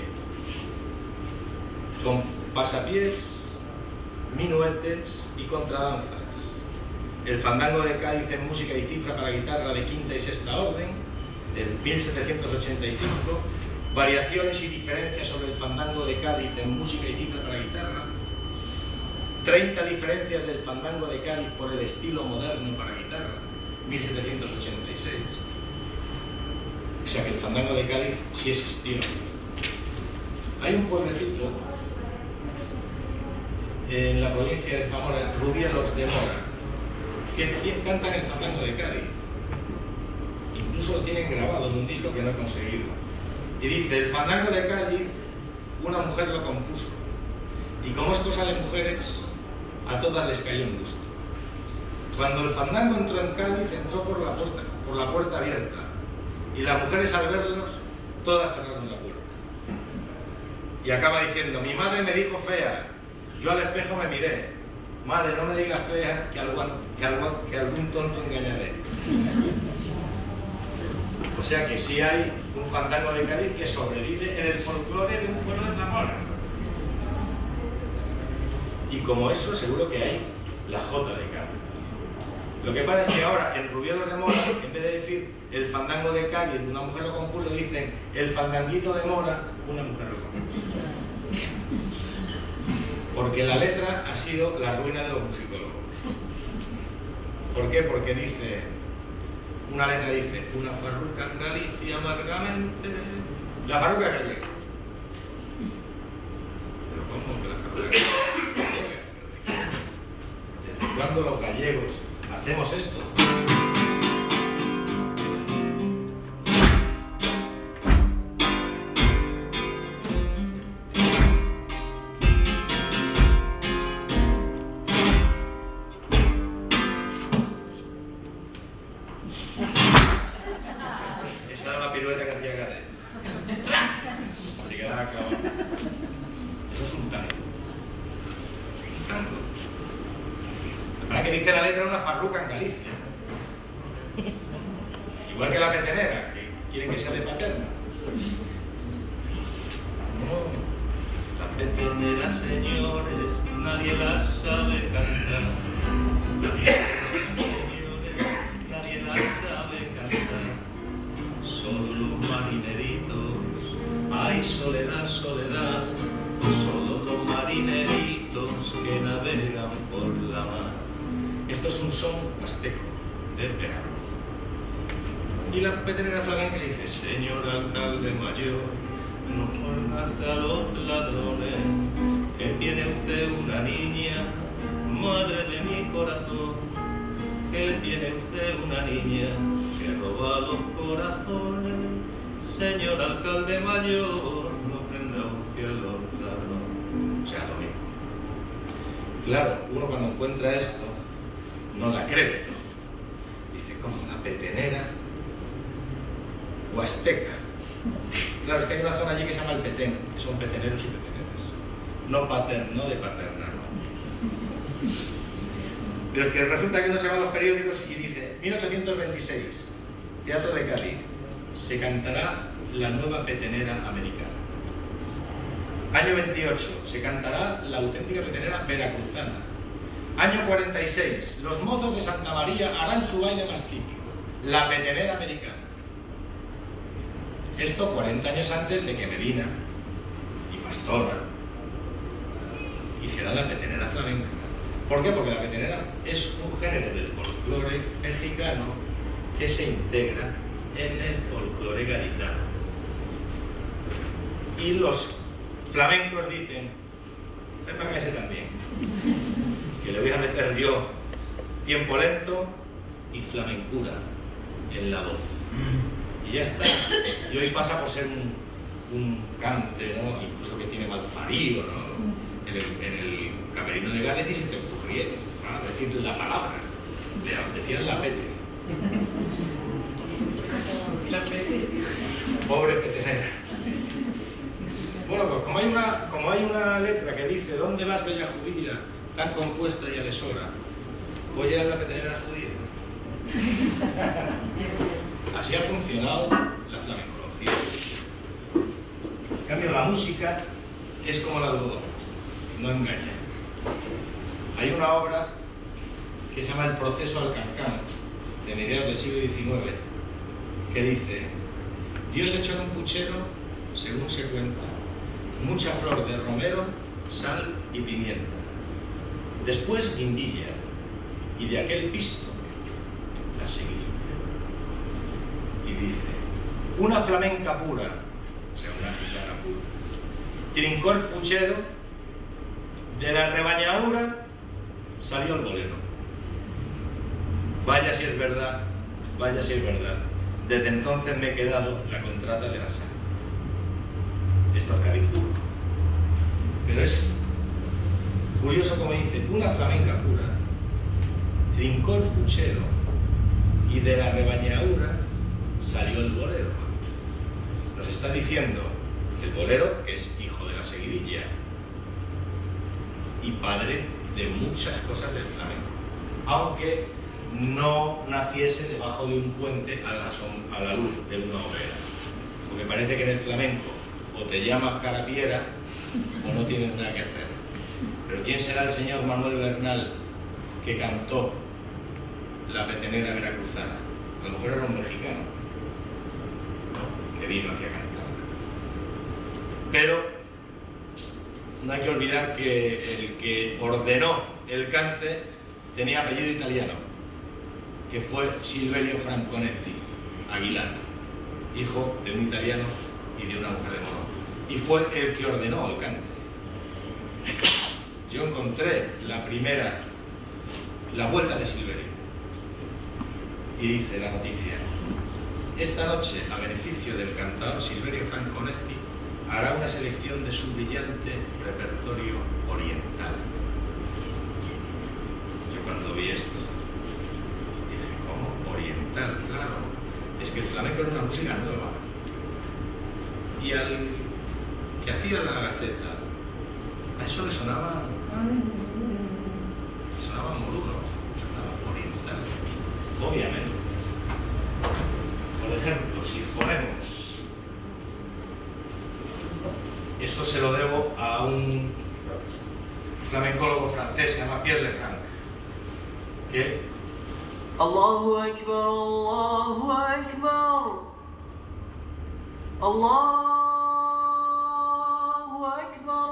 con pasapiés, minuetes y contradanzas. El fandango de Cádiz en música y cifra para guitarra de quinta y sexta orden, del 1785, variaciones y diferencias sobre el fandango de Cádiz en música y cifra para guitarra, 30 diferencias del fandango de Cádiz por el estilo moderno para guitarra, 1786. O sea que el fandango de Cádiz sí existió. Hay un pueblecito en la provincia de Zamora, Rubielos de Mora, que cantan el fandango de Cádiz. Incluso lo tienen grabado en un disco que no he conseguido. Y dice, el fandango de Cádiz, una mujer lo compuso. Y como es cosa de mujeres, a todas les cayó en gusto. Cuando el fandango entró en Cádiz, entró por la puerta abierta. Y las mujeres al verlos, todas cerraron la puerta. Y acaba diciendo, mi madre me dijo fea, yo al espejo me miré. Madre, no me digas fea, que algún tonto engañaré. O sea que sí hay un fandango de Cádiz que sobrevive en el folclore de un pueblo de Zamora. Y como eso, seguro que hay la Jota de Cádiz. Lo que pasa es que ahora, en Rubielos de Mora, en vez de decir el fandango de Cádiz, una mujer lo compuso, dicen el fandanguito de Mora, una mujer lo compuso. Porque la letra ha sido la ruina de los musicólogos. ¿Por qué? Porque dice, una letra dice, una farruca en Galicia amargamente, la farruca gallega. Pero ¿cómo que la farruca gallega? ¿Desde cuándo los gallegos hacemos esto? Esa era la pirueta que hacía Gade. Se quedaba clavado. Eso es un tango. Un tango. Para que dice la letra una farruca en Galicia. Igual que la petenera, que quieren que sea de Paterna. No. La petenera, señores, nadie la sabe cantar. Nadie la sabe cantar. Solo los marineritos, ay soledad, soledad, solo los marineritos que navegan por la mar. Esto es un son huasteco del verano. Y la petenera flamenca dice, señor alcalde mayor, no conozca a los ladrones, que tiene usted una niña, madre de mi corazón, que tiene usted una niña que roba los corazones. Señor alcalde mayor, no prenda usted a los ladrones. O sea, lo mismo. Claro, uno cuando encuentra esto no da crédito. Dice, ¿cómo? ¿Una petenera huasteca? Claro, es que hay una zona allí que se llama el Petén, que son peteneros y peteneras. No paterno, de paterna, no. Pero es que resulta que uno se va a los periódicos y dice, 1826, Teatro de Cádiz, se cantará la nueva petenera americana. Año 28, se cantará la auténtica petenera veracruzana. Año 46, los mozos de Santa María harán su baile más típico, la petenera americana. Esto 40 años antes de que Medina y Pastora hicieran la petenera flamenca. ¿Por qué? Porque la petenera es un género del folclore mexicano que se integra en el folclore gaditano. Y los flamencos dicen, sepa que ese también, que le voy a meter yo tiempo lento y flamencura en la voz. Y ya está. Y hoy pasa por ser un cante, ¿no? Incluso que tiene malfarío, ¿no? En el camerino de Gales y se te ocurría decir la palabra. Decían la pete. La pete. Pobre petenera. Bueno, pues como hay una letra que dice ¿dónde vas, bella judía, tan compuesta y a deshora? Voy a la petenera judía. Así ha funcionado la flamencología. En cambio, la música es como el algodón, no engaña. Hay una obra que se llama El proceso al cancán, de mediados del siglo XIX, que dice: Dios echó en un puchero, según se cuenta, mucha flor de romero, sal y pimienta. Después guindilla, y de aquel pisto la seguilla. Y dice, una flamenca pura, o sea, una gitana pura, trincó el puchero, de la rebañadura salió el bolero. Vaya si es verdad, vaya si es verdad. Desde entonces me he quedado la contrata de la sal. Esto es Cádiz puro. Pero es curioso como dice, una flamenca pura, trincó el puchero, y de la rebañadura salió el bolero. Nos está diciendo que el bolero es hijo de la seguidilla y padre de muchas cosas del flamenco, aunque no naciese debajo de un puente a la luz de una hoguera, porque parece que en el flamenco o te llamas carapiera o no tienes nada que hacer. Pero ¿quién será el señor Manuel Bernal que cantó la petenera veracruzana? A lo mejor era un mexicano, ¿no?, que vino aquí a cantar. Pero no hay que olvidar que el que ordenó el cante tenía apellido italiano, que fue Silverio Franconetti Aguilar, hijo de un italiano y de una mujer de Morón, y fue el que ordenó el cante. Yo encontré la vuelta de Silverio, y dice la noticia: esta noche, a beneficio del cantador Silverio Franconetti, hará una selección de su brillante repertorio oriental. Yo cuando vi esto dije, ¿cómo? Oriental, claro. Es que el flamenco era una música nueva. Y al que hacía la Gaceta, a eso le sonaba moruno, sonaba oriental, obviamente. Por ejemplo, si ponemos, esto se lo debo a un flamencólogo francés, se llama Pierre Lefranc, que Allahu Akbar, Allahu Akbar, Allahu Akbar,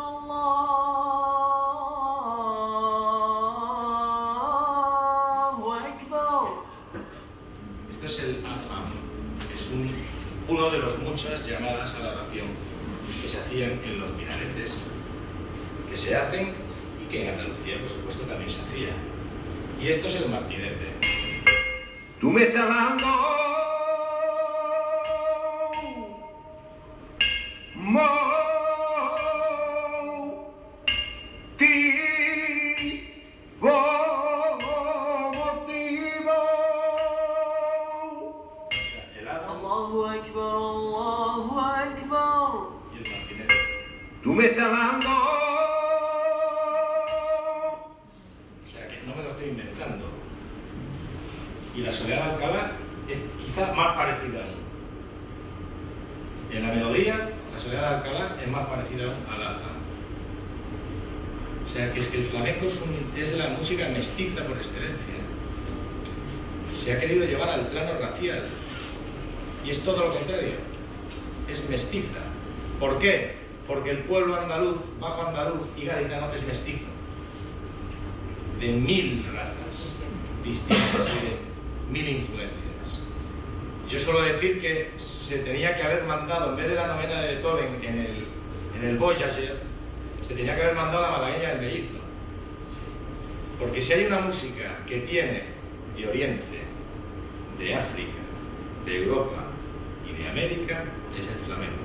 Allahu Akbar. esto es el Adhan, es uno de los muchas llamadas a la oración que se hacían en los minaretes, que se hacen y que en Andalucía, por supuesto, también se hacía. Y esto es el martinete. Tú me estás dando tú me estás dando. O sea que no me lo estoy inventando. Y la Soledad de Alcalá es quizá más parecida aún. En la melodía, la Soledad de Alcalá es más parecida aún a la. O sea que es que el flamenco es la música mestiza por excelencia. Se ha querido llevar al plano racial. Y es todo lo contrario. Es mestiza. ¿Por qué? Porque el pueblo andaluz, bajo andaluz y gaditano es mestizo. De 1000 razas distintas y de 1000 influencias. Yo suelo decir que se tenía que haber mandado, en vez de la novena de Beethoven en el Voyager, se tenía que haber mandado la malagueña del mellizo. Porque si hay una música que tiene de Oriente, de África, de Europa y de América, es el flamenco.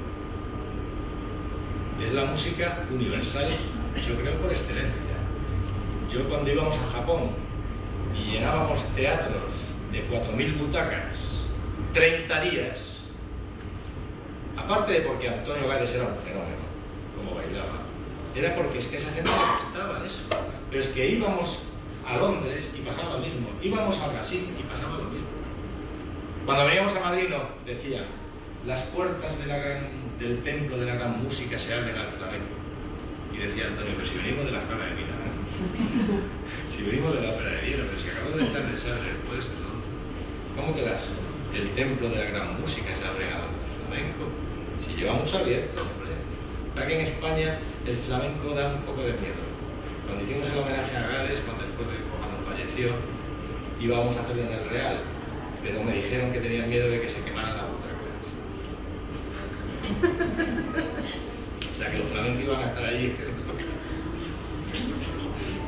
Es la música universal, yo creo, por excelencia. Yo cuando íbamos a Japón y llenábamos teatros de 4000 butacas, 30 días, aparte de porque Antonio Gades era un fenómeno, como bailaba, era porque es que a esa gente le gustaba eso. Pero es que íbamos a Londres y pasaba lo mismo, íbamos a Brasil y pasaba lo mismo. Cuando veníamos a Madrid decían, las puertas del templo de la gran música se abren al flamenco. Y decía Antonio, pero si venimos de la Ópera de Viena, si venimos de la Ópera de Viena, pero si acabamos de estar en el puesto, ¿cómo que el templo de la gran música se abre al flamenco? Si lleva mucho abierto, hombre. Para que en España el flamenco da un poco de miedo. Cuando hicimos el homenaje a Gades, cuando falleció, íbamos a hacerlo en el Real, pero me dijeron que tenían miedo de que se quemaran las butacas. O sea que los flamencos iban a estar allí.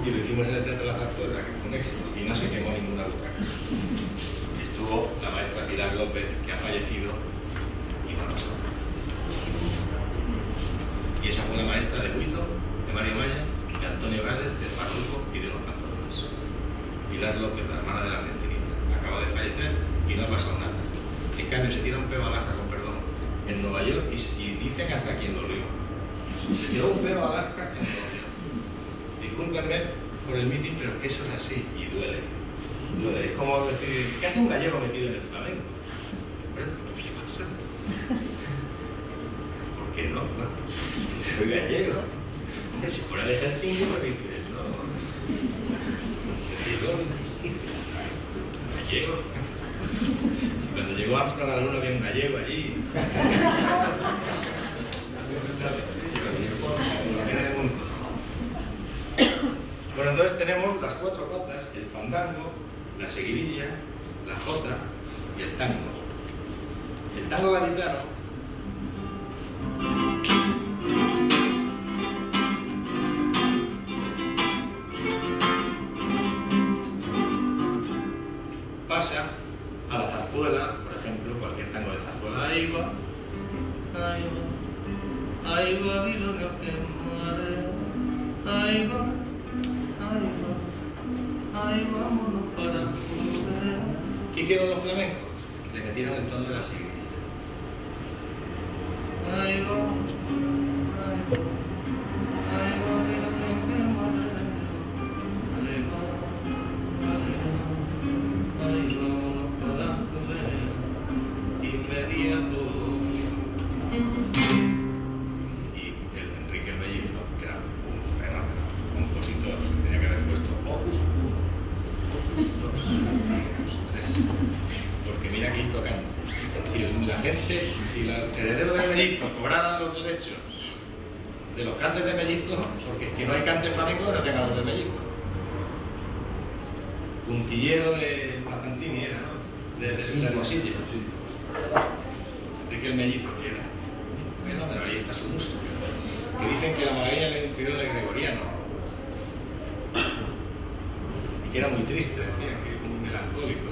Y lo hicimos en el Teatro de la Zarzuela, que fue un éxito, y no se quemó ninguna butaca. Estuvo la maestra Pilar López, que ha fallecido, y no pasó. Y esa fue la maestra de Huito, de Mario Maya, de Antonio Gades, de Farruco y de los cantores. Pilar López, la hermana de la Argentinita, acaba de fallecer y no ha pasado nada. En cambio, se tira un peo a Alaska, con perdón, en Nueva York y dicen hasta quien lo rió. Se tiró un peo a Alaska en Nueva York. Discúlpenme por el mitin, pero es que eso es así y duele. Duele. Es como decir, ¿qué hace un gallego metido en el flamenco? ¿Qué pasa? ¿Por qué no? Soy gallego. Hombre, si fuera de Helsinki, pues dices, no. Gallego. Si cuando llegó Armstrong a la luna había un gallego allí. Bueno, entonces tenemos las 4 patas, el fandango, la seguidilla, la jota y el tango. El tango gaditano pasa a la zarzuela, por ejemplo, cualquier tango de zarzuela, ahí va, Babilonia que marea, ahí va, vámonos para joder. ¿Qué hicieron los flamencos? Le metieron el tono de la seguidilla. Ahí va, Babilonia que marea, ahí vámonos para joder, inmediato. Y el Enrique el Mellizo, que era un fenómeno, compositor, tenía que haber puesto Opus 1, Opus 2, Opus 3, porque mira que hizo canto. Si la gente, si el heredero de Mellizo cobraran los derechos de los cantes de Mellizo, porque si no hay cante flamenco que no tenga los de Mellizo. Puntillero de Mazantini era, ¿no? De Hermosillo. Enrique el Mellizo, que era fenómeno, ahí está su música. Que dicen que la malagueña le inspiró el gregoriano. Y que era muy triste, decían, que era como melancólico.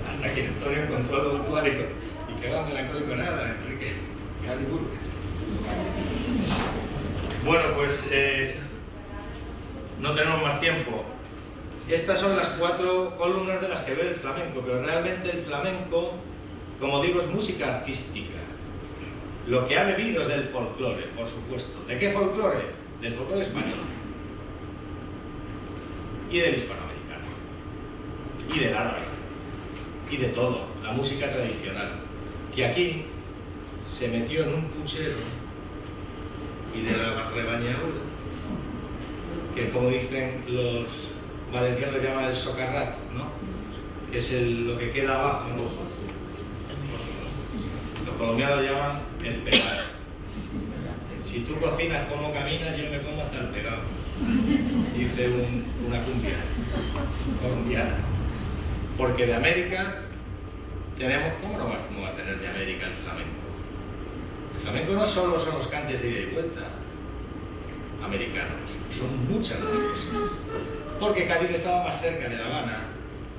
Hasta que Antonio encontró el obituario y que era melancólico nada, Enrique. Bueno, pues no tenemos más tiempo. Estas son las 4 columnas de las que ve el flamenco, pero realmente el flamenco, como digo, es música artística. Lo que ha bebido es del folclore, por supuesto. ¿De qué folclore? Del folclore español. Y del hispanoamericano. Y del árabe. Y de todo. La música tradicional. Que aquí se metió en un puchero y de la rebañadura, que como dicen los valencianos llaman el socarrat, ¿no? Que es lo que queda abajo, ¿no? Los colombianos llaman el pegado. Si tú cocinas como caminas, yo me como hasta el pegado. Dice una cumbia colombiana. Porque de América tenemos, ¿cómo no va a tener de América el flamenco? El flamenco no solo son los cantes de ida y vuelta americanos, son muchas más cosas. Porque Cádiz estaba más cerca de La Habana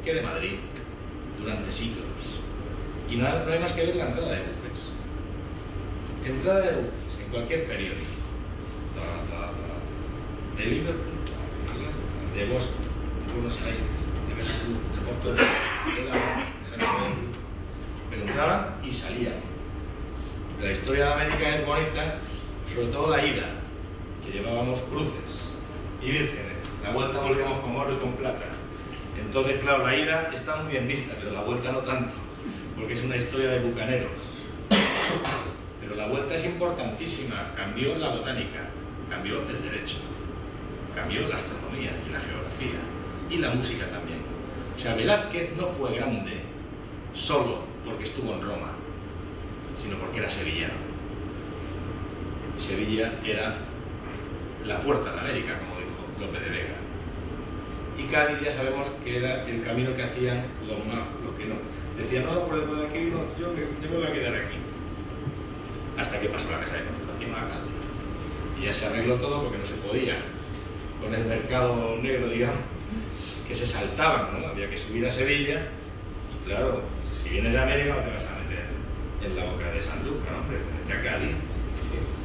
que de Madrid durante siglos. Y no hay más que ver la entrada de buques. Entrada de buques en cualquier periódico. De Liverpool, de Boston, de Buenos Aires, de Veracruz, de Puerto Rico, de San Pedro. Pero entraban y salían. La historia de América es bonita, sobre todo la ida, que llevábamos cruces y vírgenes. La vuelta volvíamos con oro y con plata. Entonces, claro, la ida está muy bien vista, pero la vuelta no tanto, porque es una historia de bucaneros. Pero la vuelta es importantísima, cambió la botánica, cambió el derecho, cambió la astronomía y la geografía, y la música también. O sea, Velázquez no fue grande solo porque estuvo en Roma, sino porque era sevillano. Sevilla era la puerta de América, como dijo Lope de Vega. Y Cádiz ya sabemos que era el camino que hacían los que no. Decían, no, por aquí no, yo me voy a quedar aquí. Hasta que pasó la casa de contratación a Cádiz. Y ya se arregló todo porque no se podía. Con el mercado negro, digamos, que se saltaban, ¿no? Había que subir a Sevilla. Y claro, si vienes de América no te vas a meter en la boca de San Lucas, ¿no? Hombre, vete a Cádiz,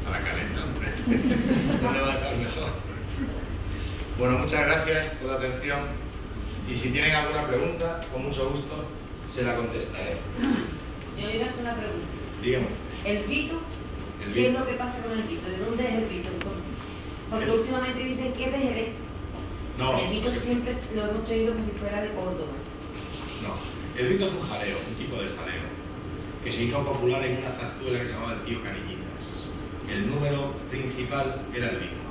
a la calenta, hombre. ¿Dónde va a estar mejor? Bueno, muchas gracias por la atención. Y si tienen alguna pregunta, con mucho gusto se la contestaré. Yo iba a hacer una pregunta. Dígame. ¿El Vito? ¿Qué es lo que pasa con el Vito? ¿De dónde es el Vito? Porque últimamente dicen que es de Jerez. No. El Vito siempre lo hemos traído como si fuera de Córdoba. No. El Vito es un jaleo, un tipo de jaleo, que se hizo popular en una zarzuela que se llamaba El Tío Canillitas. El número principal era el Vito.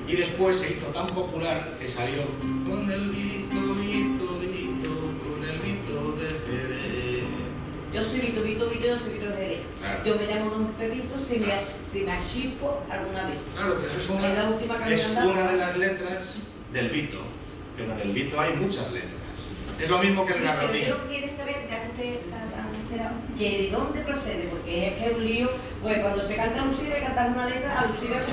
Y después se hizo tan popular que salió con el Vito, Vito, Vito, con el Vito de Jerez. Yo soy Vito, yo soy Vito de Jerez. Claro. Yo me llamo Don Pepito si me achispo alguna vez. Claro, pero eso es Es la última que es me han dado. una de las letras del Vito, pero en el Vito hay muchas letras. Es lo mismo que el Pero garrotín. yo lo que quiero saber, ya que usted ha enterado, que de dónde procede, porque es que es un lío, pues cuando se canta Lucía, hay que cantar una letra a Lucía,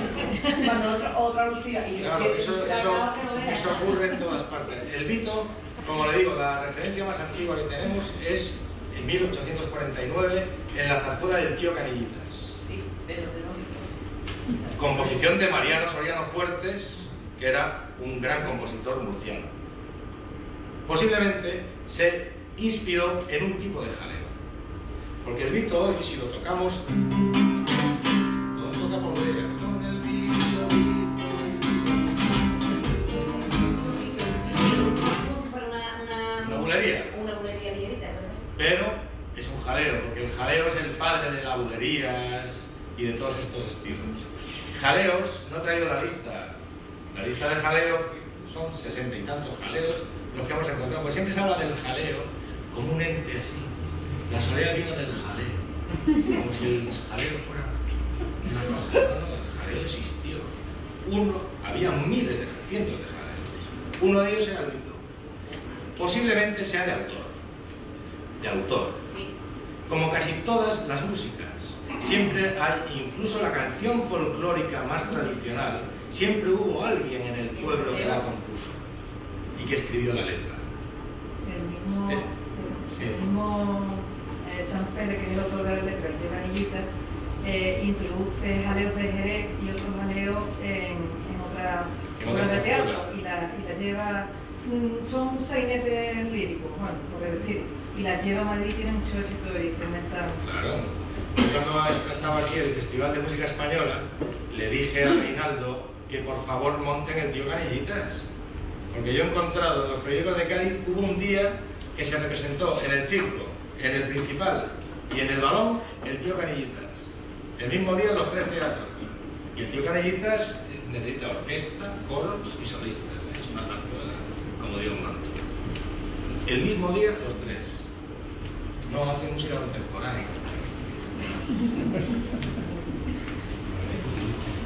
cuando otra Lucía. Y Claro, eso ocurre en todas partes. El Vito, como le digo, la referencia más antigua que tenemos es en 1849 en la zarzuela del Tío Canillitas. Sí, pero de dónde. Composición de Mariano Soriano Fuertes, que era un gran compositor murciano. Posiblemente se inspiró en un tipo de jaleo. Porque el Vito hoy, si lo tocamos, lo toca por bodegas. Con el Vito, una bulería. Una bulería ligerita, ¿verdad? Pero es un jaleo, porque el jaleo es el padre de las bulerías y de todos estos estilos. Jaleos, no he traído la lista. La lista de jaleo son 60 y tantos jaleos los que hemos encontrado, pues siempre se habla del jaleo como un ente así. La soledad vino del jaleo, como si el jaleo fuera una cosa. No, el jaleo existió. Había miles de cientos de jaleos. Uno de ellos era el Vito. Posiblemente sea de autor. Sí. Como casi todas las músicas, siempre hay, incluso la canción folclórica más tradicional, siempre hubo alguien en el pueblo que la compuso y que escribió la letra. El mismo San Pérez, que es el autor de la letra, el de Canillitas, introduce jaleos de Jerez y otros jaleos en otras de teatro y la lleva, son sainetes líricos, bueno, por decir, y las lleva a Madrid y tiene mucho éxito y se mezclan. Claro. Cuando estaba aquí el Festival de Música Española, le dije a Reinaldo que por favor monten el Tío Canillitas. Porque yo he encontrado en los periódicos de Cádiz, hubo un día que se representó en el Circo, en el Principal y en el Balón el Tío Canillitas. El mismo día los 3 teatros. Y el Tío Canillitas necesita orquesta, coros y solistas. Es una zarzuela, como digo más. El mismo día los 3. No hace música contemporánea.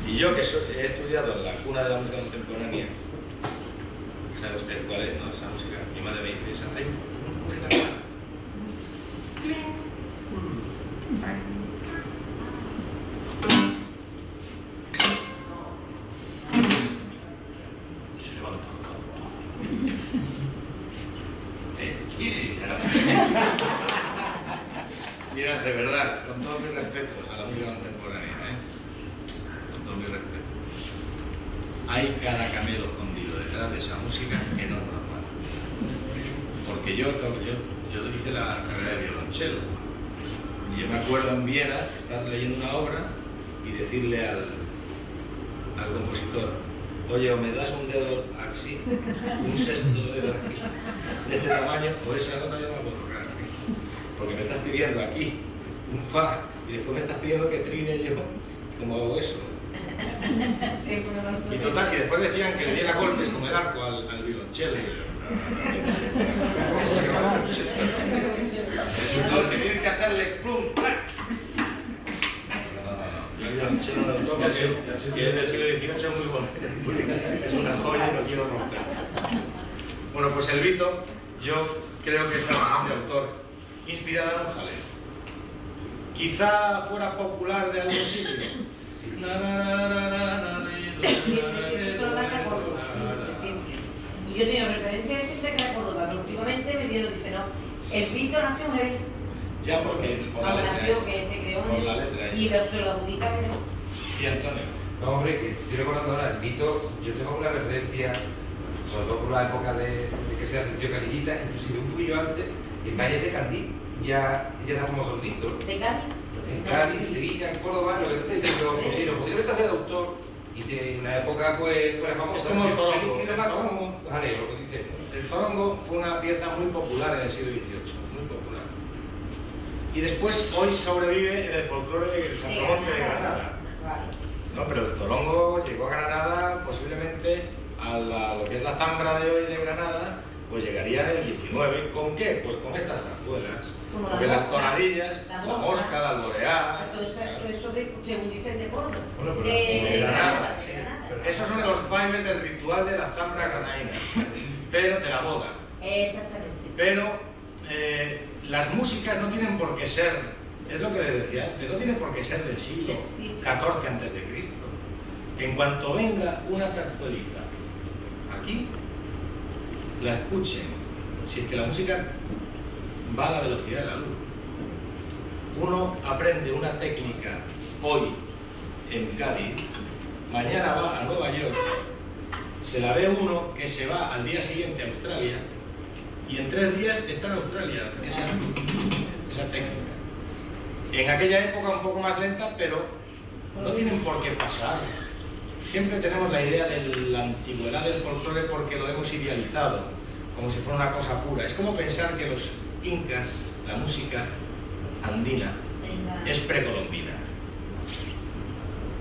Y yo que he estudiado en la cuna de la música contemporánea, ¿sabe usted cuál es, no? Esa música. Mi madre me dice, esa hay música clara. Se levanta el Mira, de verdad, con todo mi respeto a la música contemporánea, con todo mi respeto, hay cada camelo escondido detrás de esa música que no es normal. Porque yo hice la carrera de violonchelo y yo me acuerdo en Viena estar leyendo una obra y decirle al compositor: oye, o me das un dedo así, un sexto dedo aquí, de este tamaño, o esa nota yo no la puedo tocar, porque me estás pidiendo aquí un fa y después me estás pidiendo que trine yo. ¿Cómo hago eso? Y total, que después decían que le diera golpes como el arco al violonchelo. Entonces que tienes que hacerle plum, ¡plac! Yo el violonchelo no lo toco, que es del siglo XVIII, es muy bonito. Es una joya y lo quiero romper. Bueno, pues el Vito, yo creo que es una canción de autor inspirada en un jaleo. Quizá fuera popular de algún sitio. Y yo tengo referencia de siempre que la Córdoba, pero últimamente me dieron, dice, no, el Vito nació en Jerez. Ya porque por la letra esa. Por la letra esa. Y la bonita que no. Y Antonio. No, hombre, que estoy recordando ahora, el Vito, yo tengo una referencia, sobre todo por la época de que se hace el Tío Canillitas, inclusive un poquillo antes, en Valles de Candí, ya era famoso el Vito. ¿De Cádiz? En Cádiz, en Sevilla, en Córdoba, lo que te digo, pero posiblemente hace de autor, y si en la época pues fuera famoso. Es como el zorongo. Lo que dice. El zorongo fue una pieza muy popular en el siglo XVIII, muy popular. Y después hoy sobrevive en el folclore de San Ramón de Granada. No, pero el zorongo llegó a Granada posiblemente a lo que es la zambra de hoy de Granada, pues llegaría en el 19. ¿Con qué? Pues con estas zarzuelas. Porque las tonadillas, la mosca, la alboreá. Todo eso según dicen de Córdoba. Bueno, pero de Granada, sí. Esos son los bailes del ritual de la zambra granaína, pero de la boda. Exactamente. Pero las músicas no tienen por qué ser, es lo que les decía antes, no tienen por qué ser del siglo XIV a.C. En cuanto venga una zarzuelita aquí, la escuchen. Si es que la música va a la velocidad de la luz. Uno aprende una técnica hoy en Cádiz, mañana va a Nueva York, se la ve uno que se va al día siguiente a Australia y en 3 días está en Australia esa técnica. En aquella época un poco más lenta, pero no tienen por qué pasar. Siempre tenemos la idea de la antigüedad del folclore porque lo hemos idealizado, como si fuera una cosa pura. Es como pensar que los incas, la música andina, es precolombina,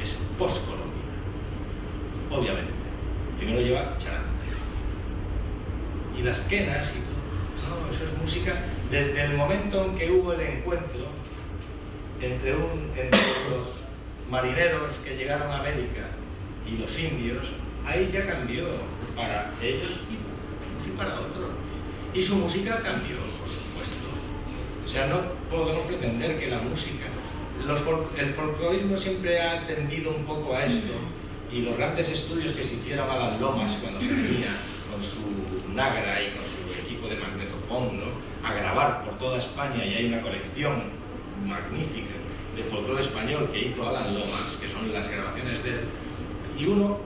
es poscolombina, obviamente. Primero lleva charango. Y las quenas y todo, no, eso es música desde el momento en que hubo el encuentro entre los marineros que llegaron a América y los indios, ahí ya cambió para ellos y para otros. Y su música cambió, por supuesto. O sea, no podemos pretender que la música... el folclorismo siempre ha tendido un poco a esto, y los grandes estudios que se hicieron a las lomas cuando se venía con su nagra y con su equipo de magnetofón, ¿no?, a grabar por toda España, y hay una colección magnífica de folclore español que hizo Alan Lomas, que son las grabaciones de él, y uno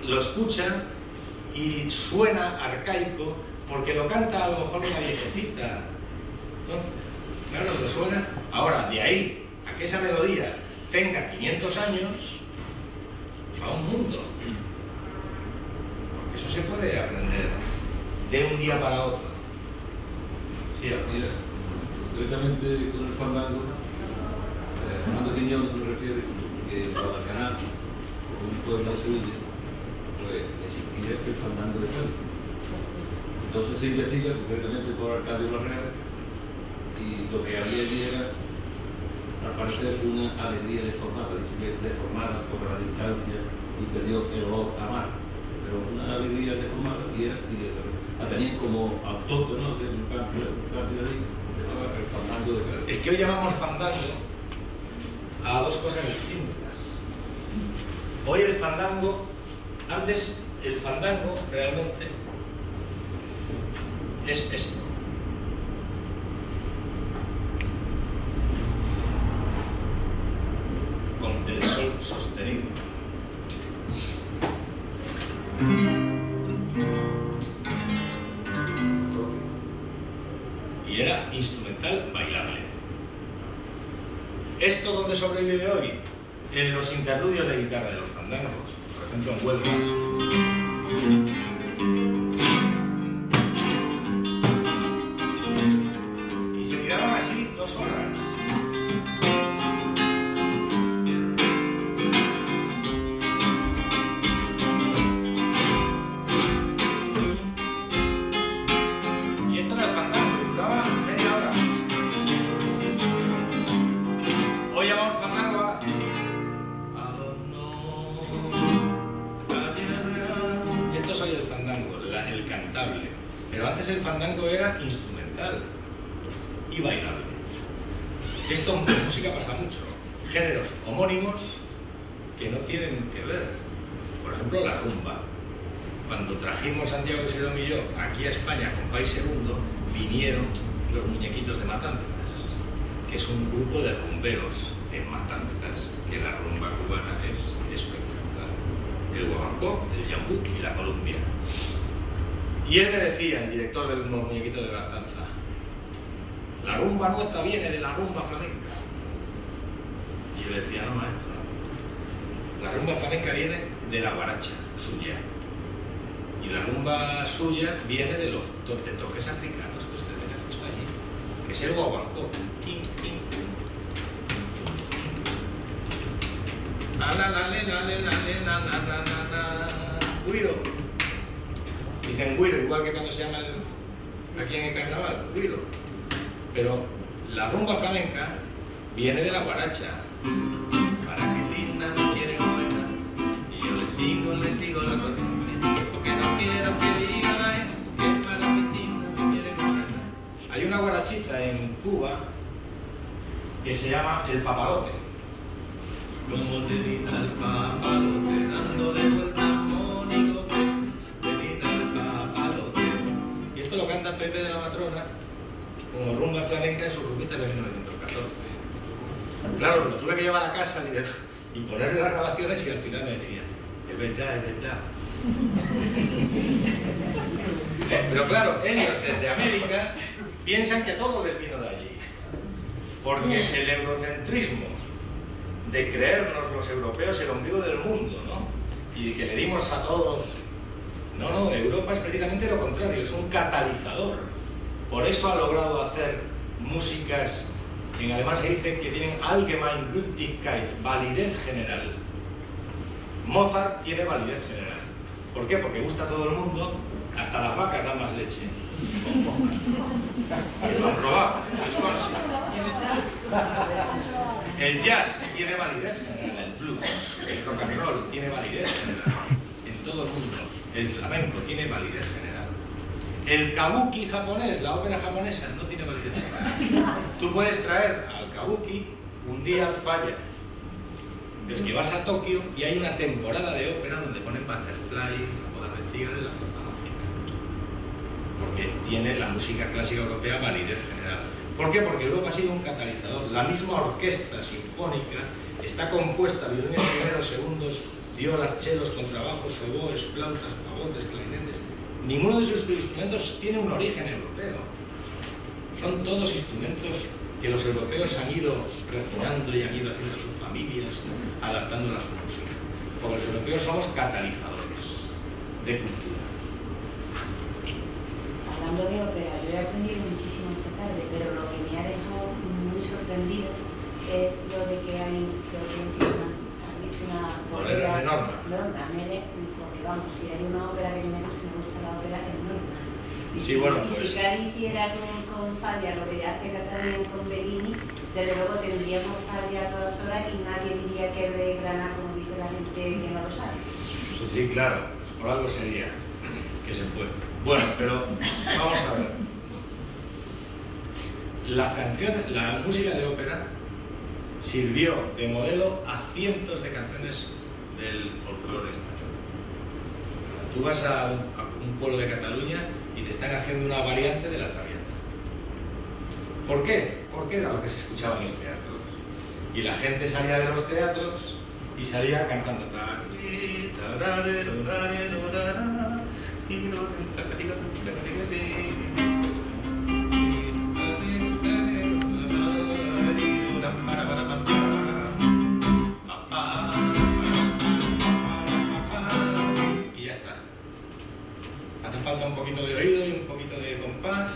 lo escucha y suena arcaico porque lo canta a lo mejor una viejecita. Entonces, Claro, ¿te suena? Ahora, de ahí a que esa melodía tenga 500 años, va un mundo. Porque eso se puede aprender de un día para otro. Sí, mira, concretamente con el fandango, Fernando Quiñón nos refiere que en Guadalcanal, un pueblo de Sevilla, pues existía el fandango de Cádiz. Entonces se investiga concretamente por Arcadio Larrea y lo que había allí era, al parecer, una alegría deformada, dice que deformada por la distancia y perdió el olor a mar, pero una alegría deformada y la tenían como autóctono de un cambio de ahí, se llamaba el fandango de Cádiz. Es que hoy llamamos fandango a dos cosas distintas. Hoy el fandango, antes el fandango realmente es esto. Con el sol sostenido. Y era instrumental bailable. ¿Esto dónde sobrevive hoy? En los interludios de guitarra de los fandangos. Por ejemplo, en Huelva. Y se tiraban así 2 horas. Y esto era el fandango, que duraba media hora. Hoy llamamos fandango a esto soy el fandango, el cantable. Pero antes el fandango era instrumental y bailable. Esto en música pasa mucho. Géneros homónimos que no tienen que ver. Por ejemplo, la rumba. Cuando trajimos Santiago Serón y yo aquí a España con País Segundo, vinieron los Muñequitos de Matanzas, que es un grupo de rumberos en Matanzas, que la rumba cubana es espectacular. El guaguancó, el yambú y la columbia. Y él me decía, el director del Muñequito de Matanzas, la rumba nuestra viene de la rumba flamenca. Y yo le decía, no, maestro, no. La rumba flamenca viene de la guaracha suya. Y la rumba suya viene de los toques africanos que ustedes ven aquí, allí, que es el guaguancó. Guiro. Dicen guiro, igual que cuando se llama aquí en el carnaval, guiro. Pero la rumba flamenca viene de la guaracha. Para que Tina me quiere buena y yo le sigo la corriente, porque no quiero que digan a él que para que Tina me quiere buena. Hay una guarachita en Cuba que se llama El Papalote. Como te dita el papalote, dándole vuelta al monigote, te dita el papalote. Y esto lo canta Pepe de la Matrona como rumba flamenca en su rumbita de 1914. Claro, lo tuve que llevar a casa y ponerle las grabaciones y al final me decía, es verdad, es verdad. Pero claro, ellos desde América piensan que todo les vino de allí. Porque el eurocentrismo de creernos los europeos el ombligo del mundo, ¿no? Y que le dimos a todos. No, Europa es precisamente lo contrario, es un catalizador. Por eso ha logrado hacer músicas, en alemán se dice que tienen Allgemeingültigkeit, validez general. Mozart tiene validez general. ¿Por qué? Porque gusta a todo el mundo, hasta las vacas dan más leche. Lo han probado, es cosa. El jazz tiene validez general, el blues, el rock and roll tiene validez general en todo el mundo, el flamenco tiene validez general. El kabuki japonés, la ópera japonesa, no tiene validez general. Tú puedes traer al kabuki un día al falla, pero es que vas a Tokio y hay una temporada de ópera donde ponen Butterfly, la boda de Tigre, la flauta mágica, porque tiene la música clásica europea validez general. ¿Por qué? Porque Europa ha sido un catalizador. La misma orquesta sinfónica está compuesta de violines primeros, segundos, violas, chelos, contrabajos, oboes, flautas, fagotes, clarinetes. Ninguno de sus instrumentos tiene un origen europeo. Son todos instrumentos que los europeos han ido refinando y han ido haciendo sus familias, adaptándolas a su música. Porque los europeos somos catalizadores de cultura. Hablando de ópera, yo he aprendido muchísimo esta tarde, pero lo que me ha dejado muy sorprendido es lo de que hay, creo que han dicho una ópera de Norma. Norma, porque vamos, si hay una ópera que me gusta la ópera es Norma. Y Sí, bueno, pues. si Cali hiciera con Fabia lo que hace Catalina con Bellini, desde luego tendríamos Fabia a todas horas y nadie diría que es de Granada, como dice la gente que no lo sabe. Sí, claro, por algo sería que se fue. Bueno, pero vamos a ver. Las canciones, la música de ópera sirvió de modelo a cientos de canciones del folclore español. Tú vas a un pueblo de Cataluña y te están haciendo una variante de la Traviata. ¿Por qué? Porque era lo que se escuchaba en los teatros. Y la gente salía de los teatros y salía cantando. Y ya está. Hace falta un poquito de oído y un poquito de compás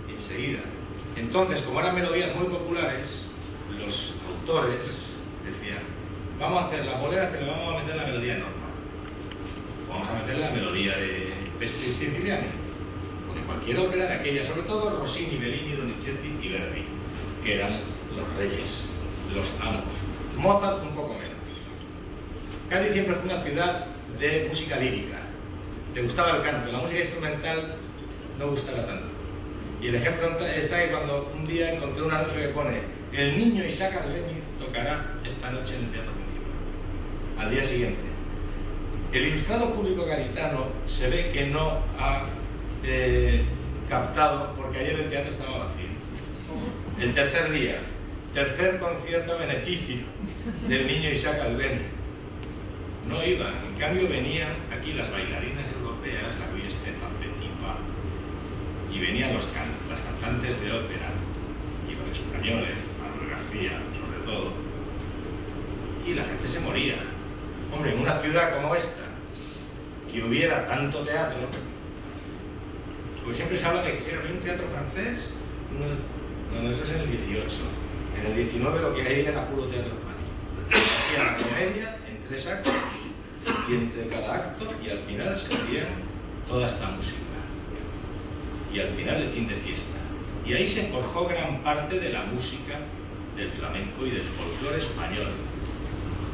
y enseguida. Entonces, como eran melodías muy populares, los autores decían: vamos a hacer la bolera, pero vamos a meter la melodía normal. Vamos a meter la melodía de Pesti Siciliani, o de cualquier ópera de aquella, sobre todo Rossini, Bellini, Donizetti y Verdi, que eran los reyes, los amos. Mozart un poco menos. Cádiz siempre fue una ciudad de música lírica. Le gustaba el canto, la música instrumental no gustaba tanto. Y el ejemplo está ahí cuando un día encontré un anuncio que pone: el niño Isaac Albéniz tocará esta noche en el Teatro Principal. Al día siguiente. El ilustrado público gaditano se ve que no ha captado, porque ayer el teatro estaba vacío. El tercer día, tercer concierto a beneficio del niño Isaac Albéniz. No iban, en cambio venían aquí las bailarinas europeas, la Louis Stefan, Petipa, y venían las cantantes de ópera, y los españoles, Manuel García, sobre todo, y la gente se moría. Hombre, en una ciudad como esta, que hubiera tanto teatro, porque siempre se habla de que si había un teatro francés, no, eso es en el 18. En el 19 lo que hay era puro teatro español. Hacían la comedia en 3 actos, y entre cada acto, y al final se hacía toda esta música. Y al final el fin de fiesta. Y ahí se forjó gran parte de la música del flamenco y del folclore español.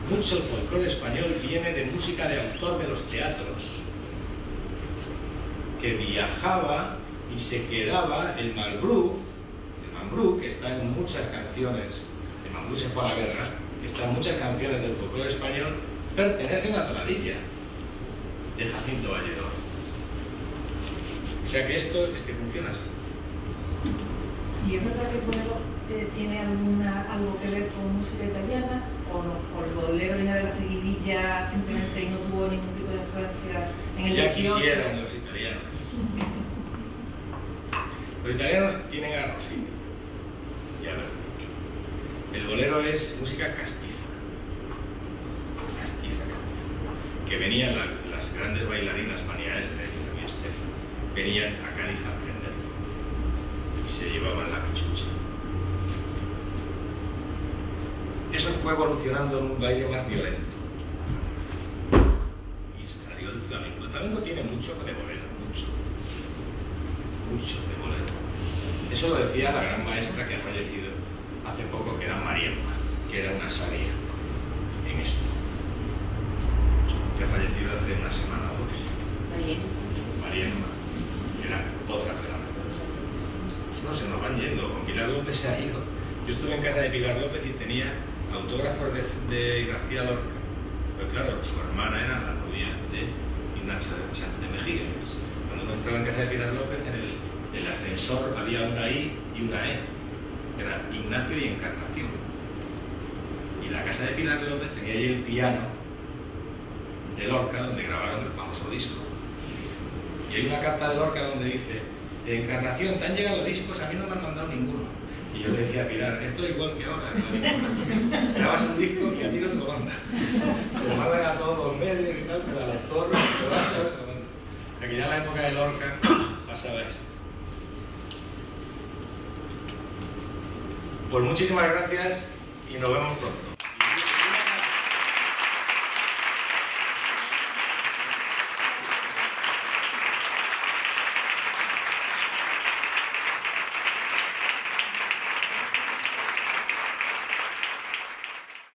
Mucho del folclore español viene de música de autor de los teatros, que viajaba y se quedaba. El Mambrú, que está en muchas canciones, el Mambrú se fue a la guerra, está en muchas canciones del folclore español, pertenece a la tonadilla de Jacinto Valledor. O sea que esto es que funciona así. ¿Y es verdad que el bolero tiene algo que ver con música italiana? ¿O no? ¿O el bolero viene de la seguidilla simplemente y no tuvo ningún tipo de influencia en el Ya 18? quisieran los italianos. Los italianos tienen a Rossini. Ya ver. El bolero es música castiza. Castiza. Que venían las grandes bailarinas Maniaes y Estefan. Venían a Cádiz a aprenderlo. Y se llevaban la cachucha. Eso fue evolucionando en un baile más violento. Y salió el flamenco. El flamenco tiene mucho de bolero, mucho de bolero. Eso lo decía la gran maestra que ha fallecido hace poco, que era Mariemma, que era una sabia en esto. Que ha fallecido hace una semana o dos. Mariemma, que era otra flamenca. No, se nos van yendo. Con Pilar López se ha ido. Yo estuve en casa de Pilar López y tenía autógrafos de García Lorca. Pero claro, su hermana era la novia de Ignacio Sánchez de Mejíguez. Cuando entraba en casa de Pilar López, en el ascensor había una I y una E. Era Ignacio y Encarnación. Y la casa de Pilar López tenía ahí el piano de Lorca, donde grabaron el famoso disco. Y hay una carta de Lorca donde dice: Encarnación, ¿te han llegado discos? A mí no me han mandado ninguno. Y yo le decía a Pilar, esto es igual que ahora. Grabas un disco y a ti no te lo manda. Se lo mandan a todos los medios y tal, pero a los torres, aquí ya en la época de Lorca pasaba esto. Pues muchísimas gracias y nos vemos pronto.